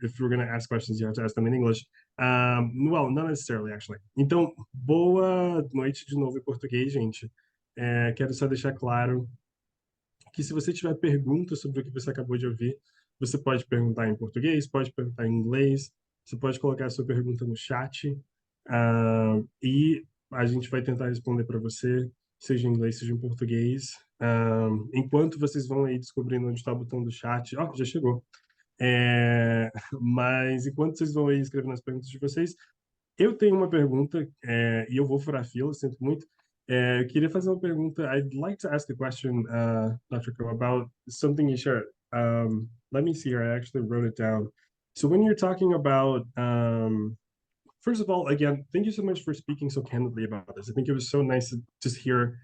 if we're going to ask questions, you have to ask them in English. Well, not necessarily, actually. Então, boa noite de novo em português, gente. Quero só deixar claro que se você tiver perguntas sobre o que você acabou de ouvir, você pode perguntar em português, pode perguntar em inglês, você pode colocar a sua pergunta no chat, e a gente vai tentar responder para você, seja em inglês, seja em português. Enquanto vocês vão aí descobrindo onde está o botão do chat, já chegou. Mas enquanto vocês vão aí escrevendo as perguntas de vocês, eu tenho uma pergunta, e eu vou furar a fila, sinto muito. Eu queria fazer uma pergunta. I'd like to ask a question, Dr. Ko, about something you shared. Let me see here. I actually wrote it down. So when you're talking about, first of all, again, thank you so much for speaking so candidly about this. I think it was so nice to just hear,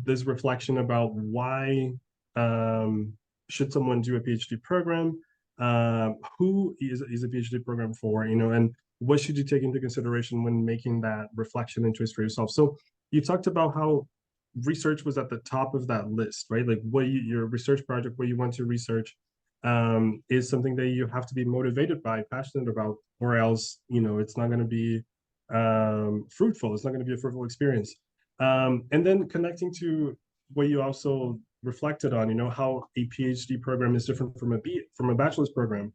this reflection about why should someone do a PhD program? Who is a PhD program for, and what should you take into consideration when making that reflection and choice for yourself? So you talked about how research was at the top of that list, right? Like your research project, what you want to research, is something that you have to be motivated by, passionate about, or else, it's not going to be fruitful. It's not going to be a fruitful experience. And then connecting to what you also reflected on, how a PhD program is different from a bachelor's program.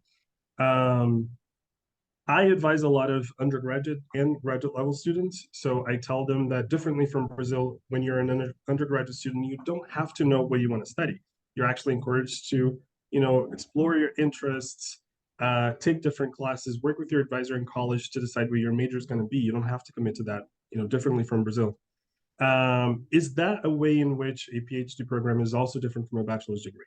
I advise a lot of undergraduate and graduate level students. So I tell them that differently from Brazil, when you're an undergraduate student, you don't have to know what you want to study. You're actually encouraged to, explore your interests, take different classes, work with your advisor in college to decide where your major is going to be. You don't have to commit to that, differently from Brazil. Is that a way in which a PhD program is also different from a bachelor's degree?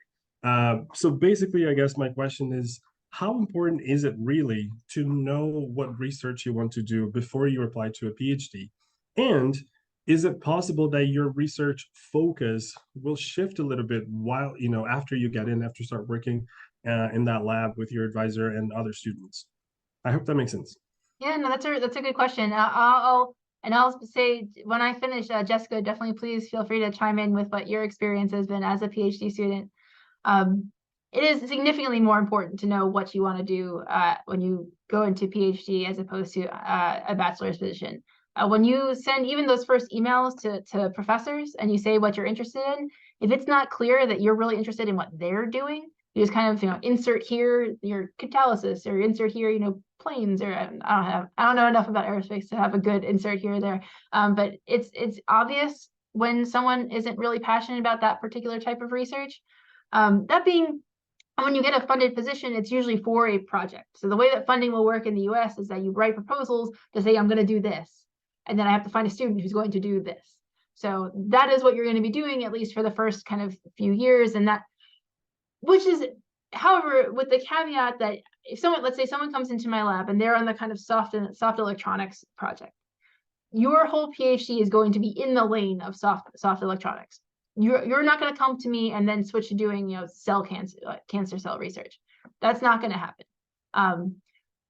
So basically, I guess my question is, how important is it really to know what research you want to do before you apply to a PhD? And is it possible that your research focus will shift a little bit while, after you start working in that lab with your advisor and other students? I hope that makes sense. Yeah, no, that's a good question. I'll say, when I finish, Jessica, definitely please feel free to chime in with what your experience has been as a PhD student. It is significantly more important to know what you want to do when you go into PhD as opposed to a bachelor's position. When you send even those first emails to professors and you say what you're interested in, if it's not clear that you're really interested in what they're doing, you just kind of, insert here your catalysis, or insert here, planes, or I don't know enough about aerospace to have a good insert here or there. But it's obvious when someone isn't really passionate about that particular type of research. That being, when you get a funded position, it's usually for a project. So the way that funding will work in the US is that you write proposals to say, I'm going to do this, and then I have to find a student who's going to do this. So that is what you're going to be doing, at least for the first kind of few years. And that, which is, however, with the caveat that if someone, let's say someone comes into my lab and they're on the kind of soft electronics project, your whole PhD is going to be in the lane of soft electronics. You're not going to come to me and then switch to doing, you know, cell cancer cell research. That's not going to happen.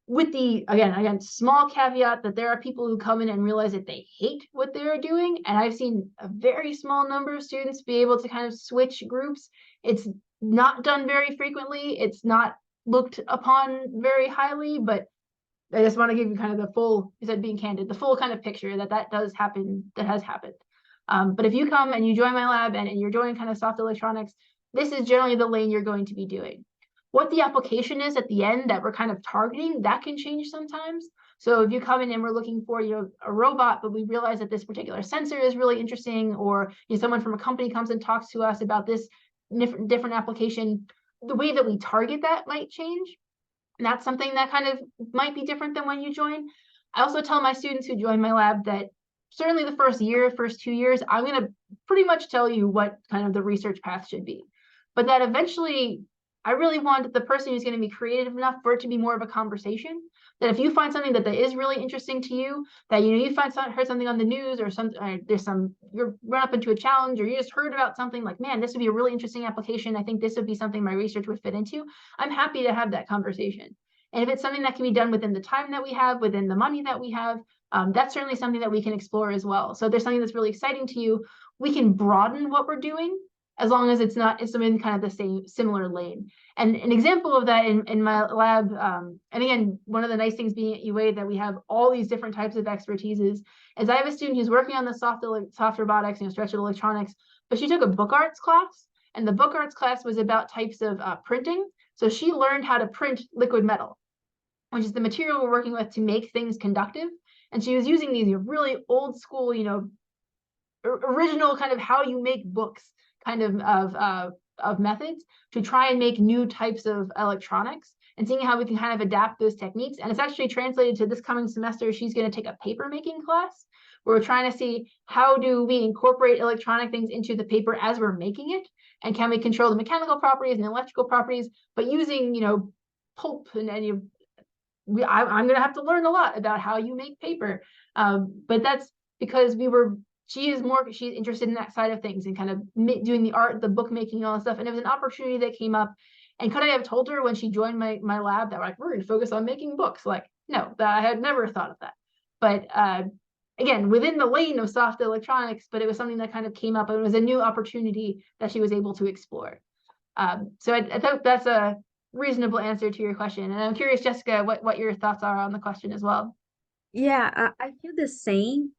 With the, again, small caveat that there are people who come in and realize that they hate what they're doing. And I've seen a very small number of students be able to kind of switch groups. It's not done very frequently. It's not looked upon very highly, but I just want to give you kind of the full, is that being candid, the full kind of picture that does happen, that has happened. But if you come and you join my lab and you're doing kind of soft electronics, this is generally the lane you're going to be doing. What the application is at the end that we're kind of targeting, that can change sometimes. So if you come in and we're looking for, you know, a robot, but we realize that this particular sensor is really interesting, or, you know, someone from a company comes and talks to us about this different application, the way that we target that might change. And that's something that kind of might be different than when you join. I also tell my students who join my lab that certainly the first year, first 2 years, I'm going to pretty much tell you what kind of the research path should be. But that eventually, I really want the person who's going to be creative enough for it to be more of a conversation. That if you find something that is really interesting to you, that, you know, you heard something on the news, or you're run up into a challenge, or you just heard about something like, man, this would be a really interesting application. I think this would be something my research would fit into. I'm happy to have that conversation. And if it's something that can be done within the time that we have, within the money that we have, that's certainly something that we can explore as well. So if there's something that's really exciting to you, we can broaden what we're doing, as long as it's in kind of the similar lane. And an example of that in my lab, and again, one of the nice things being at UA that we have all these different types of expertises, is I have a student who's working on the soft robotics and structural electronics, but she took a book arts class, and the book arts class was about types of printing. So she learned how to print liquid metal, which is the material we're working with to make things conductive. And she was using these really old school, you know, original kind of how you make books kind of methods to try and make new types of electronics, and seeing how we can kind of adapt those techniques. And it's actually translated to this coming semester. She's going to take a paper making class where we're trying to see how do we incorporate electronic things into the paper as we're making it, and can we control the mechanical properties and electrical properties, but using, you know, pulp and I'm going to have to learn a lot about how you make paper. But that's because she's interested in that side of things and kind of doing the art, the book making, all that stuff. And it was an opportunity that came up. And could I have told her when she joined my lab that we're going to focus on making books? Like, no, I had never thought of that. But again, within the lane of soft electronics, but it was something that kind of came up, and it was a new opportunity that she was able to explore. So I think that's a reasonable answer to your question. And I'm curious, Jessica, what your thoughts are on the question as well. Yeah, I feel the same.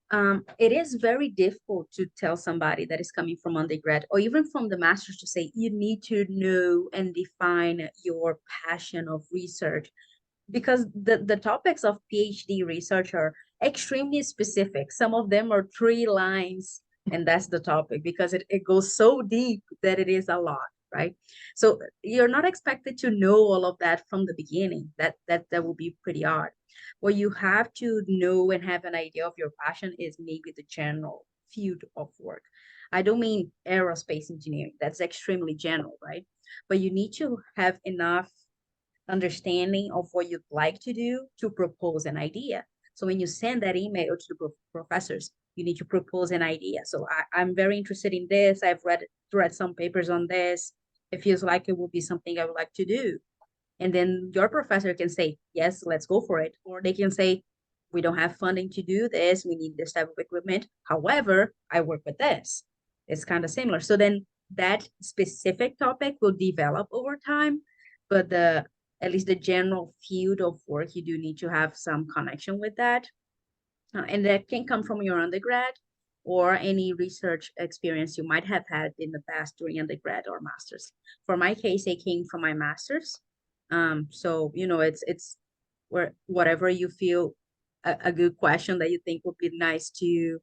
It is very difficult to tell somebody that is coming from undergrad or even from the master's to say you need to know and define your passion of research, because the topics of PhD research are extremely specific. Some of them are 3 lines, and that's the topic, because it goes so deep that it is a lot, right? So you're not expected to know all of that from the beginning. That will be pretty hard. What you have to know and have an idea of your passion is maybe the general field of work. I don't mean aerospace engineering. That's extremely general, right? But you need to have enough understanding of what you'd like to do to propose an idea. So when you send that email to the professors, you need to propose an idea. So I'm very interested in this. I've read some papers on this. It feels like it would be something I would like to do. And then your professor can say, yes, let's go for it. Or they can say, we don't have funding to do this. We need this type of equipment. However, I work with this. It's kind of similar. So then that specific topic will develop over time, but at least the general field of work, you do need to have some connection with that. And that can come from your undergrad or any research experience you might have had in the past during undergrad or master's. For my case, it came from my master's. So, you know, it's whatever you feel a good question that you think would be nice to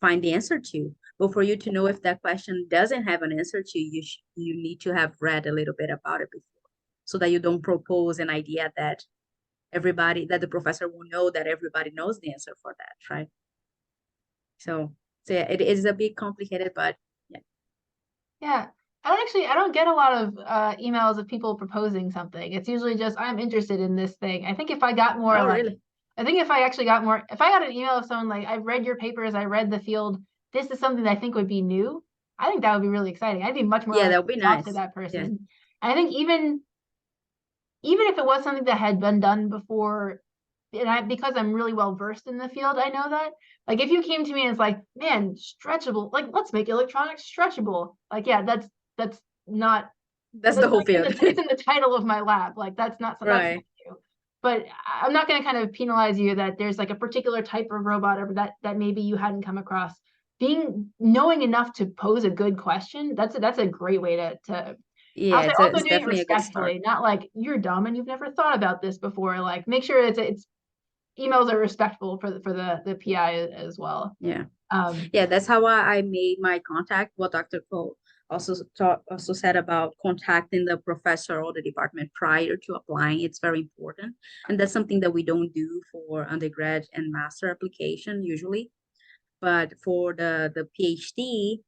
find the answer to. But for you to know if that question doesn't have an answer to, you need to have read a little bit about it before, so that you don't propose an idea that the professor will know that everybody knows the answer for that, right? So yeah, it is a bit complicated, but yeah. Yeah. I don't get a lot of emails of people proposing something. It's usually just, I'm interested in this thing. I think if I got more Really? I think if I actually got more, if I got an email of someone like, I've read your papers, I read the field, this is something that I think would be new, I think that would be really exciting. I'd be much more Yeah, that likely would be to talk to nice. that person. Yeah. And I think even if it was something that had been done before, and because I'm really well versed in the field, I know that. Like if you came to me and it's like, man, stretchable, like let's make electronics stretchable. Like, yeah, that's not That's the whole like field. it's in the title of my lab. Like that's not Right. new. But I'm not going to kind of penalize you that there's like a particular type of robot or that maybe you hadn't come across. Knowing enough to pose a good question, that's a great way to Yeah, also it's doing it definitely a good start. respectfully, not like you're dumb and you've never thought about this before. Like make sure it's emails are respectful for the PI as well. Yeah. Um, Yeah, that's how I made my contact. What Dr. Cole also said about contacting the professor or the department prior to applying. It's very important. And that's something that we don't do for undergrad and master application usually. But for the PhD,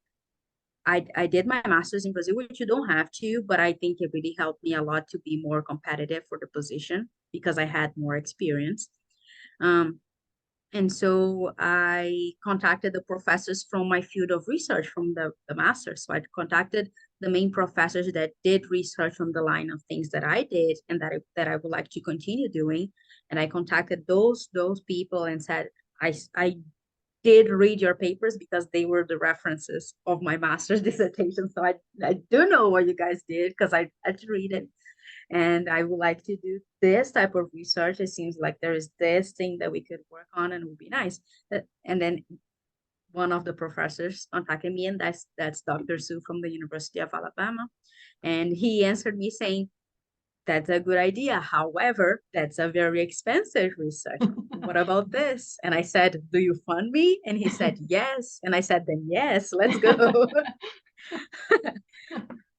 I did my master's in Brazil, which you don't have to, but I think it really helped me a lot to be more competitive for the position because I had more experience. Um, and so I contacted the professors from my field of research from the master's. So I contacted the main professors that did research on the line of things that I did and that I would like to continue doing. And I contacted those people and said, I did read your papers because they were the references of my master's dissertation. So I do know what you guys did because I had to read it. And I would like to do this type of research. It seems like there is this thing that we could work on and it would be nice. And then one of the professors contacted me, and that's Dr. Sue from the University of Alabama. And he answered me saying, that's a good idea. However, that's a very expensive research. What about this? And I said, do you fund me? And he said, yes. And I said, then yes, let's go.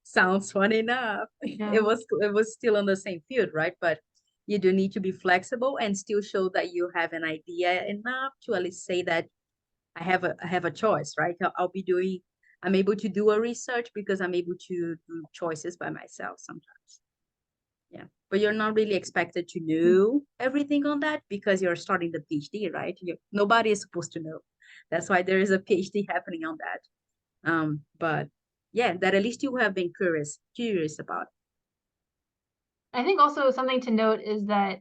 Sounds fun enough. yeah. It was still on the same field, right? But you do need to be flexible and still show that you have an idea enough to at least say that I have a choice, right? I'm able to do a research because I'm able to do choices by myself sometimes. Yeah. But you're not really expected to know everything on that because you're starting the PhD, right? Nobody is supposed to know. That's why there is a PhD happening on that. But yeah, that at least you have been curious about. I think also something to note is that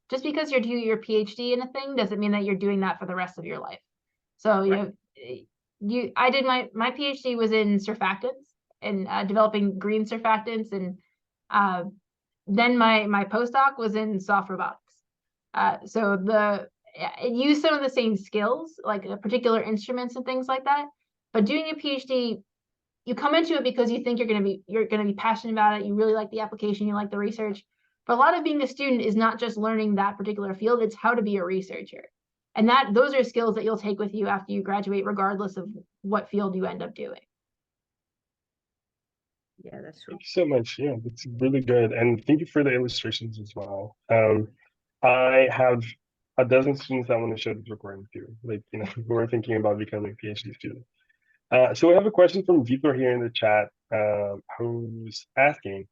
just because you're doing your PhD in a thing doesn't mean that you're doing that for the rest of your life. So I did my PhD was in surfactants and developing green surfactants, and then my postdoc was in soft robotics. So it used some of the same skills, like particular instruments and things like that. But doing a PhD, you come into it because you think you're gonna be passionate about it. You really like the application, you like the research. But a lot of being a student is not just learning that particular field; it's how to be a researcher, and those are skills that you'll take with you after you graduate, regardless of what field you end up doing. Yeah, that's true. Thank you so much. Yeah, that's really good. And thank you for the illustrations as well. I have a dozen students I want to show this recording to, like, who are thinking about becoming PhD students. So we have a question from Vitor here in the chat, who's asking,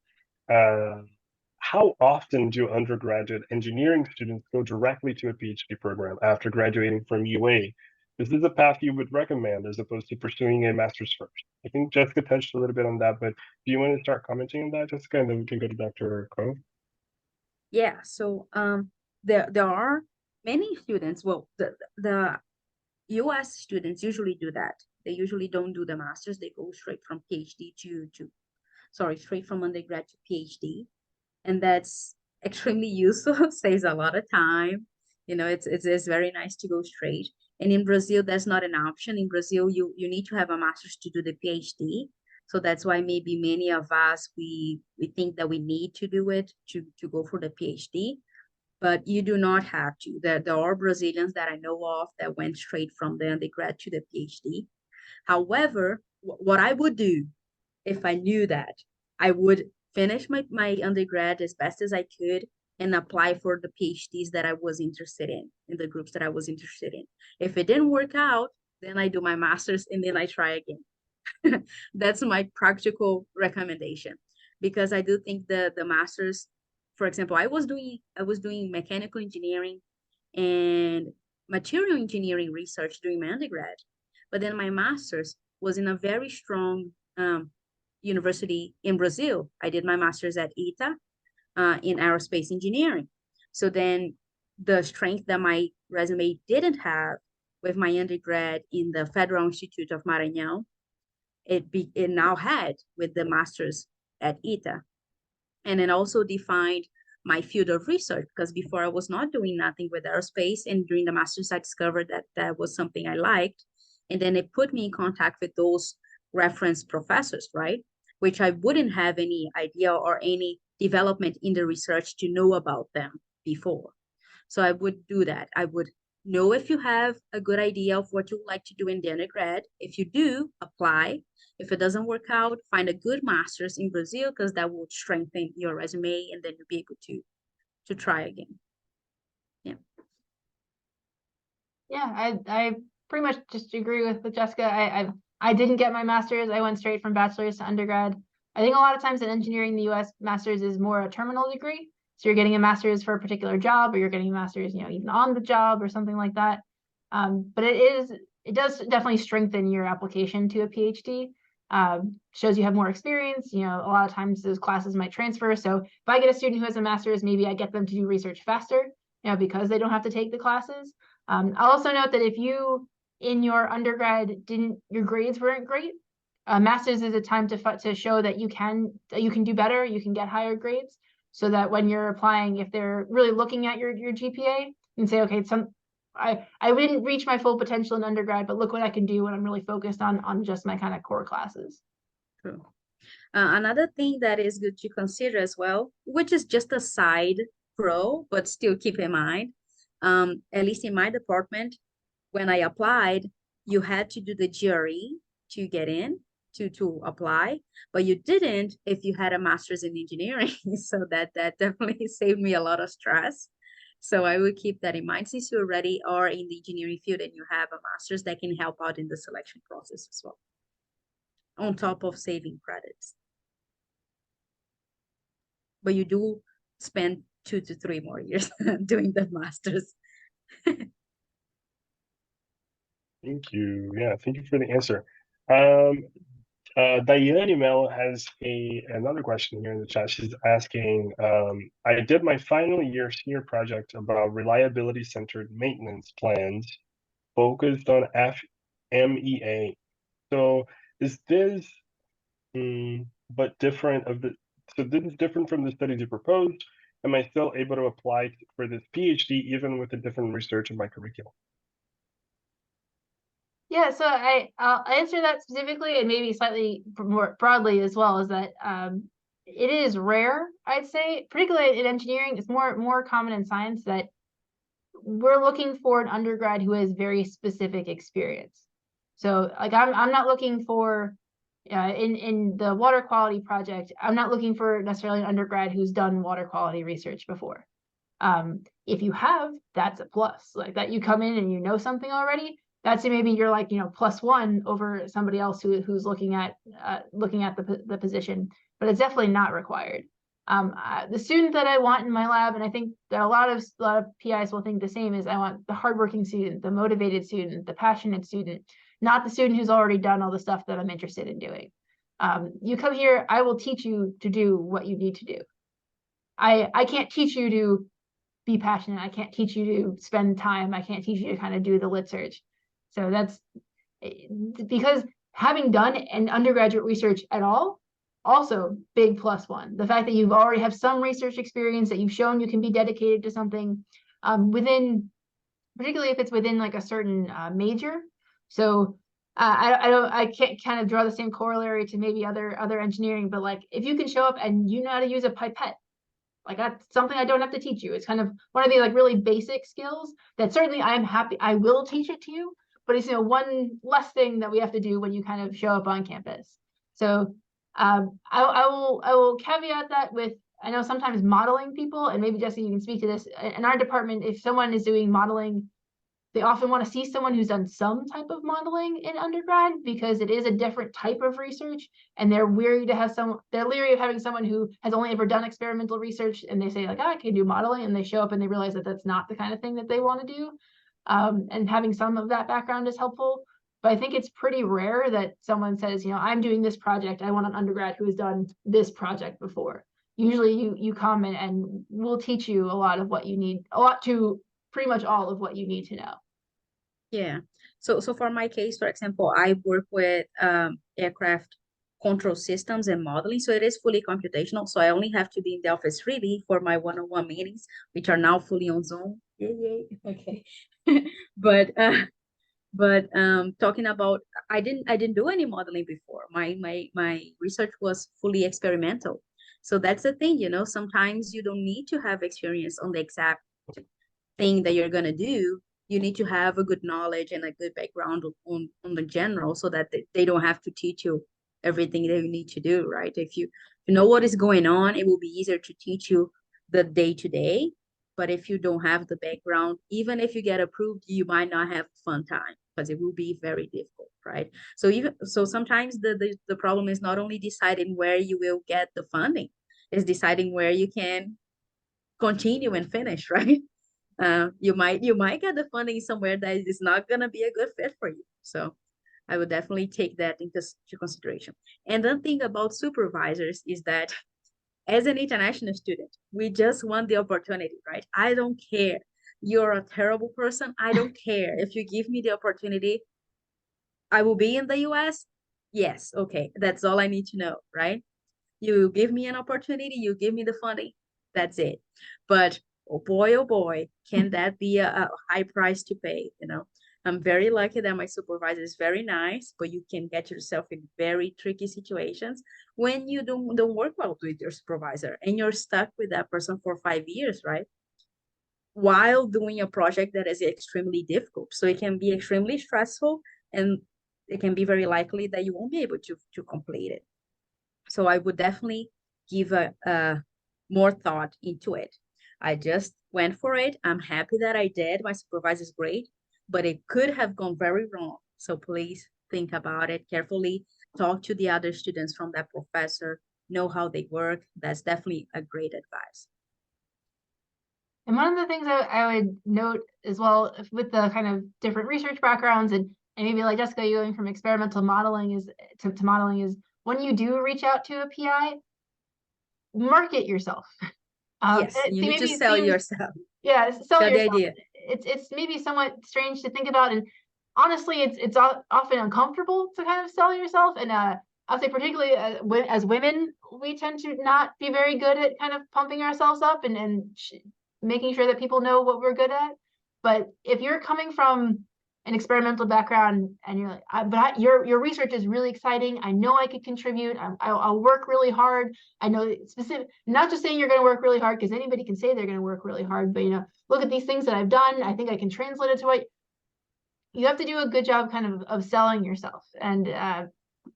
how often do undergraduate engineering students go directly to a PhD program after graduating from UA? This is a path you would recommend as opposed to pursuing a master's first. I think Jessica touched a little bit on that, but do you want to start commenting on that, Jessica, and then we can go to Dr. Ko? Yeah, so there are many students. Well, the US students usually do that. They usually don't do the master's. They go straight from PhD straight from undergrad to PhD. And that's extremely useful, saves a lot of time. It's very nice to go straight. And in Brazil, that's not an option. In Brazil, you need to have a master's to do the PhD. So that's why maybe many of us, we think that we need to do it to go for the PhD, but you do not have to. There are Brazilians that I know of that went straight from the undergrad to the PhD. However, what I would do if I knew that, I would finish my undergrad as best as I could and apply for the PhDs that I was interested in the groups that I was interested in. If it didn't work out, then I do my master's and then I try again. That's my practical recommendation, because I do think the master's, for example, I was doing mechanical engineering and material engineering research during my undergrad. But then my master's was in a very strong university in Brazil. I did my master's at ETA in aerospace engineering. So then the strength that my resume didn't have with my undergrad in the Federal Institute of Maranhão, it now had with the master's at ETA. And it also defined my field of research, because before I was not doing nothing with aerospace, and during the master's I discovered that that was something I liked. And then it put me in contact with those reference professors, right? Which I wouldn't have any idea or any development in the research to know about them before. So I would do that. I would know if you have a good idea of what you would like to do in the undergrad. If you do, apply. If it doesn't work out, find a good master's in Brazil, because that will strengthen your resume, and then you'll be able to try again. Yeah. Yeah, I pretty much just agree with Jessica. I didn't get my master's. I went straight from bachelor's to undergrad. I think a lot of times in engineering in the US, master's is more a terminal degree. So you're getting a master's for a particular job, or you're getting a master's, even on the job or something like that. But it does definitely strengthen your application to a PhD. Shows you have more experience. A lot of times those classes might transfer. So if I get a student who has a master's, maybe I get them to do research faster, because they don't have to take the classes. I'll also note that if you in your undergrad your grades weren't great, master's is a time to show that you can do better, you can get higher grades, so that when you're applying, if they're really looking at your GPA and say, okay, I didn't reach my full potential in undergrad, but look what I can do when I'm really focused on just my kind of core classes. True. Another thing that is good to consider as well, which is just a side pro, but still keep in mind, at least in my department, when I applied, you had to do the GRE to get in, to apply, but you didn't if you had a master's in engineering. So that definitely saved me a lot of stress. So I would keep that in mind, since you already are in the engineering field and you have a master's, that can help out in the selection process as well, on top of saving credits. But you do spend 2 to 3 more years doing the master's. Thank you. Yeah, thank you for the answer. Diane Mel has another question here in the chat. She's asking, I did my final year senior project about reliability-centered maintenance plans focused on FMEA. So is this but different so this is different from the studies you proposed? Am I still able to apply for this PhD even with a different research in my curriculum? Yeah, so I'll answer that specifically, and maybe slightly more broadly as well, is that it is rare, I'd say, particularly in engineering. It's more common in science that we're looking for an undergrad who has very specific experience. So like I'm not looking for in the water quality project, I'm not looking for necessarily an undergrad who's done water quality research before. If you have, that's a plus. Like that you come in and you know something already, that's maybe you're like, +1 over somebody else who's looking at the position, but it's definitely not required. The student that I want in my lab, and I think that a lot of PIs will think the same, is I want the hardworking student, the motivated student, the passionate student, not the student who's already done all the stuff that I'm interested in doing. You come here, I will teach you to do what you need to do. I can't teach you to be passionate. I can't teach you to spend time. I can't teach you to kind of do the lit search. So that's because having done an undergraduate research at all, also big +1. The fact that you've already have some research experience, that you've shown you can be dedicated to something within, particularly if it's within like a certain major. So I can't kind of draw the same corollary to maybe other engineering, but like if you can show up and you know how to use a pipette, like that's something I don't have to teach you. It's kind of one of the like really basic skills that certainly I'm happy I will teach it to you, but it's one less thing that we have to do when you kind of show up on campus. So I will caveat that with, I know sometimes modeling people, and maybe Jesse, you can speak to this. In our department, if someone is doing modeling, they often want to see someone who's done some type of modeling in undergrad because it is a different type of research, and they're leery of having someone who has only ever done experimental research, and they say like, oh, I can do modeling, and they show up and they realize that that's not the kind of thing that they want to do. And having some of that background is helpful. But I think it's pretty rare that someone says, you know, I'm doing this project, I want an undergrad who has done this project before. Usually you come and we'll teach you a lot of what you need, pretty much all of what you need to know. Yeah. So for my case, for example, I work with aircraft control systems and modeling. So it is fully computational. So I only have to be in the office really for my one-on-one meetings, which are now fully on Zoom. Yay. Okay. But talking about, I didn't do any modeling before. My research was fully experimental. So that's the thing, you know, sometimes you don't need to have experience on the exact thing that you're gonna do. You need to have a good knowledge and a good background on the general, so that they don't have to teach you everything that you need to do, right? If you know what is going on, it will be easier to teach you the day-to-day. But if you don't have the background, even if you get approved, you might not have fun time because it will be very difficult, right? So sometimes the problem is not only deciding where you will get the funding, it's deciding where you can continue and finish, right? You might get the funding somewhere that is not gonna be a good fit for you. So I would definitely take that into consideration. And the thing about supervisors is that as an international student, we just want the opportunity, right? I don't care. You're a terrible person. I don't care. If you give me the opportunity, I will be in the US. Yes, okay. That's all I need to know, right? You give me an opportunity, you give me the funding, that's it. But oh boy, can that be a high price to pay, you know? I'm very lucky that my supervisor is very nice, but you can get yourself in very tricky situations when you don't work well with your supervisor and you're stuck with that person for 5 years, right? While doing a project that is extremely difficult. So it can be extremely stressful, and it can be very likely that you won't be able to complete it. So I would definitely give a more thought into it. I just went for it. I'm happy that I did. My supervisor is great, but it could have gone very wrong. So please think about it carefully. Talk to the other students from that professor, know how they work. That's definitely a great advice. And one of the things I would note as well with the kind of different research backgrounds and maybe like Jessica, you going from experimental modeling to modeling is when you do reach out to a PI, market yourself. Yes, you need to sell yourself. Yeah, sell the yourself. idea. It's maybe somewhat strange to think about, and honestly, it's often uncomfortable to kind of sell yourself. And I'll say particularly as women, we tend to not be very good at kind of pumping ourselves up and making sure that people know what we're good at. But if you're coming from an experimental background and you're like, your research is really exciting. I know I could contribute. I'll work really hard. I know specific, not just saying you're going to work really hard because anybody can say they're going to work really hard, but you know, look at these things that I've done. I think I can translate it to what you have to do a good job kind of selling yourself. And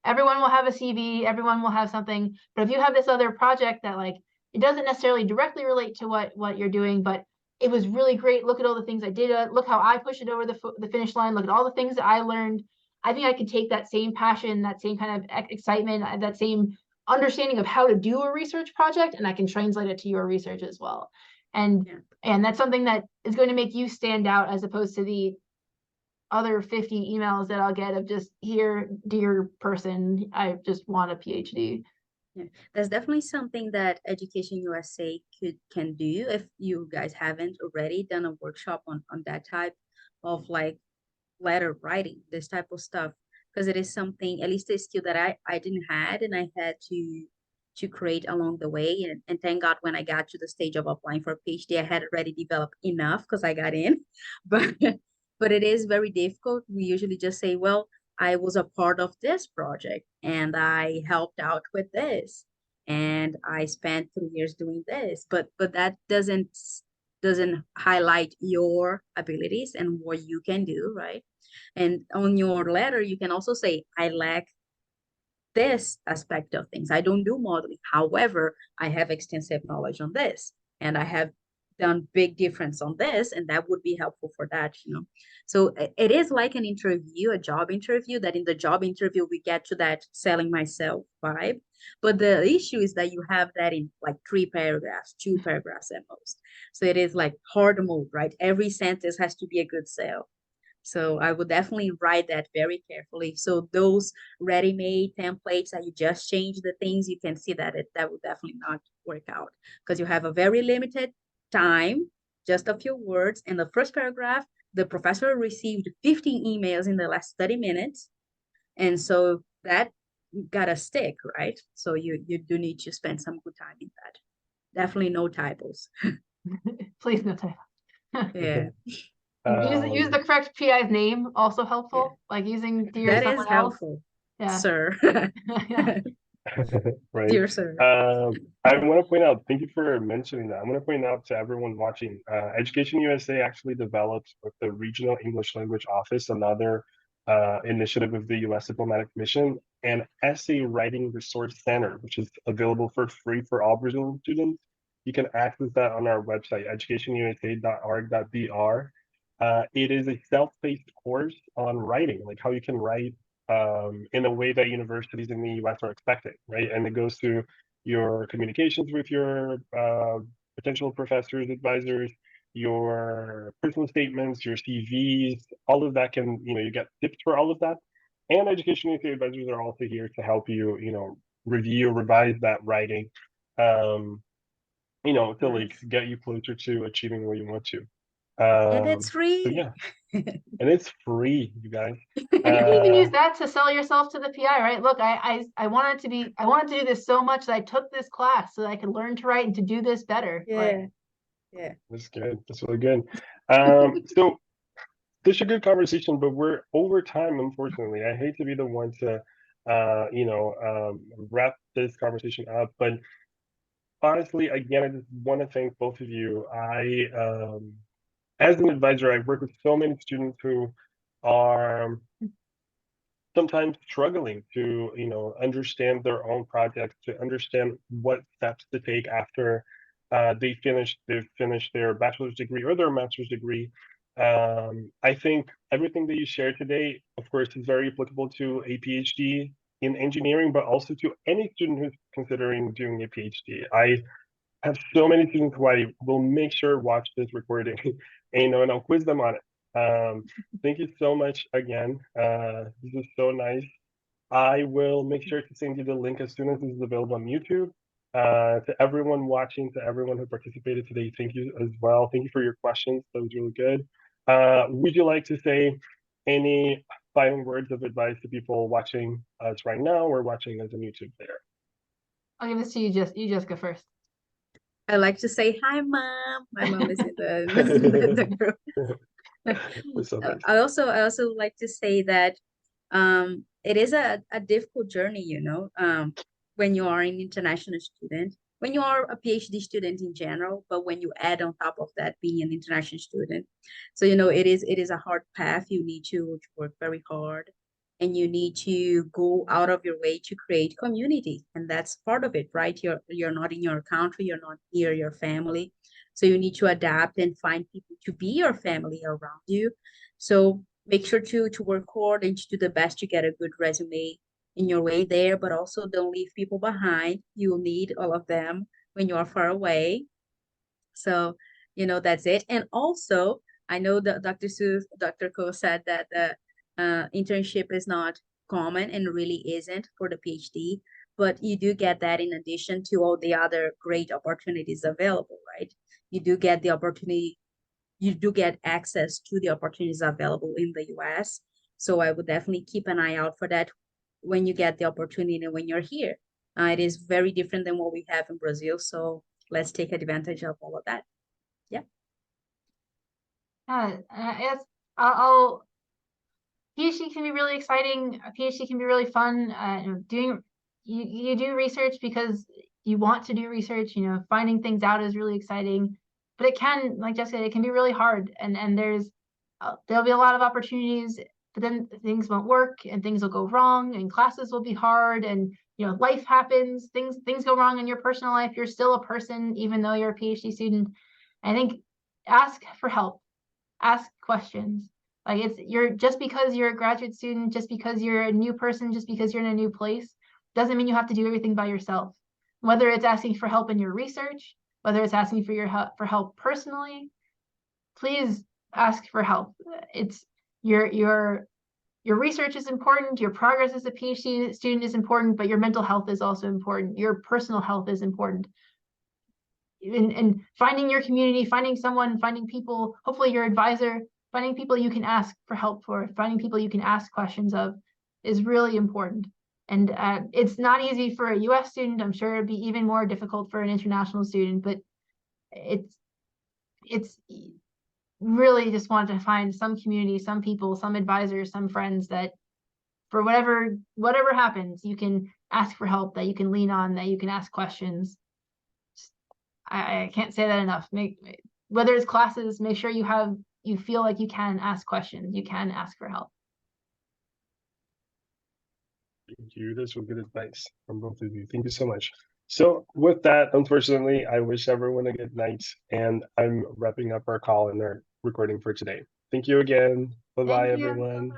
everyone will have a CV, everyone will have something, but if you have this other project that like, it doesn't necessarily directly relate to what you're doing, but it was really great. Look at all the things I did. Look how I pushed it over the finish line. Look at all the things that I learned. I think I could take that same passion, that same kind of excitement, that same understanding of how to do a research project, and I can translate it to your research as well. And that's something that is going to make you stand out as opposed to the other 50 emails that I'll get of just, here, dear person, I just want a PhD. Yeah, that's definitely something that EducationUSA can do if you guys haven't already done a workshop on that type of like letter writing, this type of stuff, because it is something, at least a skill that I didn't had, and I had to create along the way. And thank God when I got to the stage of applying for a PhD, I had already developed enough because I got in. But it is very difficult. We usually just say, well, I was a part of this project and I helped out with this and I spent 3 years doing this, but that doesn't highlight your abilities and what you can do, right? And on your letter, you can also say, I lack this aspect of things. I don't do modeling. However, I have extensive knowledge on this, and I have done big difference on this, and that would be helpful for that, you know. So it is like an interview, a job interview, that in the job interview we get to that selling myself vibe. But the issue is that you have that in like 3 paragraphs, 2 paragraphs at most. So it is like hard mode, right? Every sentence has to be a good sell. So I would definitely write that very carefully. So those ready-made templates that you just change the things, you can see that that would definitely not work out, because you have a very limited time, just a few words. In the first paragraph, the professor received 15 emails in the last 30 minutes. And so that gotta stick, right? So you do need to spend some good time in that. Definitely no typos. Please no typo. Yeah. Use the correct PI's name, also Yeah. helpful, like using dear That is someone else. helpful, Yeah. sir. Yeah. Right. Dear sir. I want to point out, thank you for mentioning that. I want to point out to everyone watching, Education USA actually developed with the Regional English Language Office, another initiative of the US Diplomatic Mission, an essay writing resource center, which is available for free for all Brazilian students. You can access that on our website, educationusa.org.br. It is a self-paced course on writing, like how you can write in a way that universities in the US are expecting, right? And it goes through your communications with your potential professors, advisors, your personal statements, your CVs, all of that can, you get tips for all of that. And Education USA advisors are also here to help you, review, revise that writing, to like Nice. get you closer to achieving what you want to. And it's So free. yeah, and it's free, you guys. You can even use that to sell yourself to the PI, right? Look, I wanted to do this so much that I took this class so that I could learn to write and to do this better. Yeah. Yeah. That's good. That's really good. So this is a good conversation, but we're over time, unfortunately. I hate to be the one to, wrap this conversation up, but honestly, again, I just want to thank both of you. As an advisor, I work with so many students who are sometimes struggling to understand their own projects, to understand what steps to take after they've finished their bachelor's degree or their master's degree. I think everything that you shared today, of course, is very applicable to a PhD in engineering, but also to any student who's considering doing a PhD. I have so many students who I will make sure watch this recording and I'll quiz them on it. Thank you so much again. This is so nice. I will make sure to send you the link as soon as this is available on YouTube. To everyone watching, to everyone who participated today, thank you as well. Thank you for your questions. That was really good. Would you like to say any final words of advice to people watching us right now or watching us on YouTube later? I'll give this to you. You just go first. I like to say hi, mom. My mom is in the group. So nice. I also like to say that it is a difficult journey, when you are an international student, when you are a PhD student in general, but when you add on top of that being an international student. So, it is a hard path. You need to work very hard, and you need to go out of your way to create community. And that's part of it, right? You're not in your country, you're not near your family. So you need to adapt and find people to be your family around you. So make sure to work hard and to do the best to get a good resume in your way there, but also don't leave people behind. You'll need all of them when you are far away. So, that's it. And also, I know that Dr. Ko said that the internship is not common and really isn't for the PhD, but you do get that in addition to all the other great opportunities available, right? You do get the opportunity, you do get access to the opportunities available in the US. So I would definitely keep an eye out for that when you get the opportunity and when you're here. It is very different than what we have in Brazil. So let's take advantage of all of that. Yeah. Yes, I'll PhD can be really exciting. A PhD can be really fun. You do research because you want to do research. Finding things out is really exciting, but it can, like Jessica, it can be really hard. And there'll be a lot of opportunities, but then things won't work and things will go wrong and classes will be hard and life happens. Things go wrong in your personal life. You're still a person even though you're a PhD student. I think ask for help, ask questions. Like just because you're a graduate student, just because you're a new person, just because you're in a new place, doesn't mean you have to do everything by yourself. Whether it's asking for help in your research, whether it's asking for help personally, please ask for help. It's your research is important, your progress as a PhD student is important, but your mental health is also important. Your personal health is important. And finding your community, finding someone, finding people, hopefully your advisor, finding people you can ask for help for, finding people you can ask questions of is really important. And it's not easy for a US student. I'm sure it'd be even more difficult for an international student, but it's really just wanted to find some community, some people, some advisors, some friends that for whatever happens, you can ask for help, that you can lean on, that you can ask questions. I can't say that enough. Whether it's classes, make sure you feel like you can ask questions, you can ask for help. Thank you. This was good advice from both of you. Thank you so much. So with that, unfortunately, I wish everyone a good night, and I'm wrapping up our call and our recording for today. Thank you again. Bye-bye, everyone.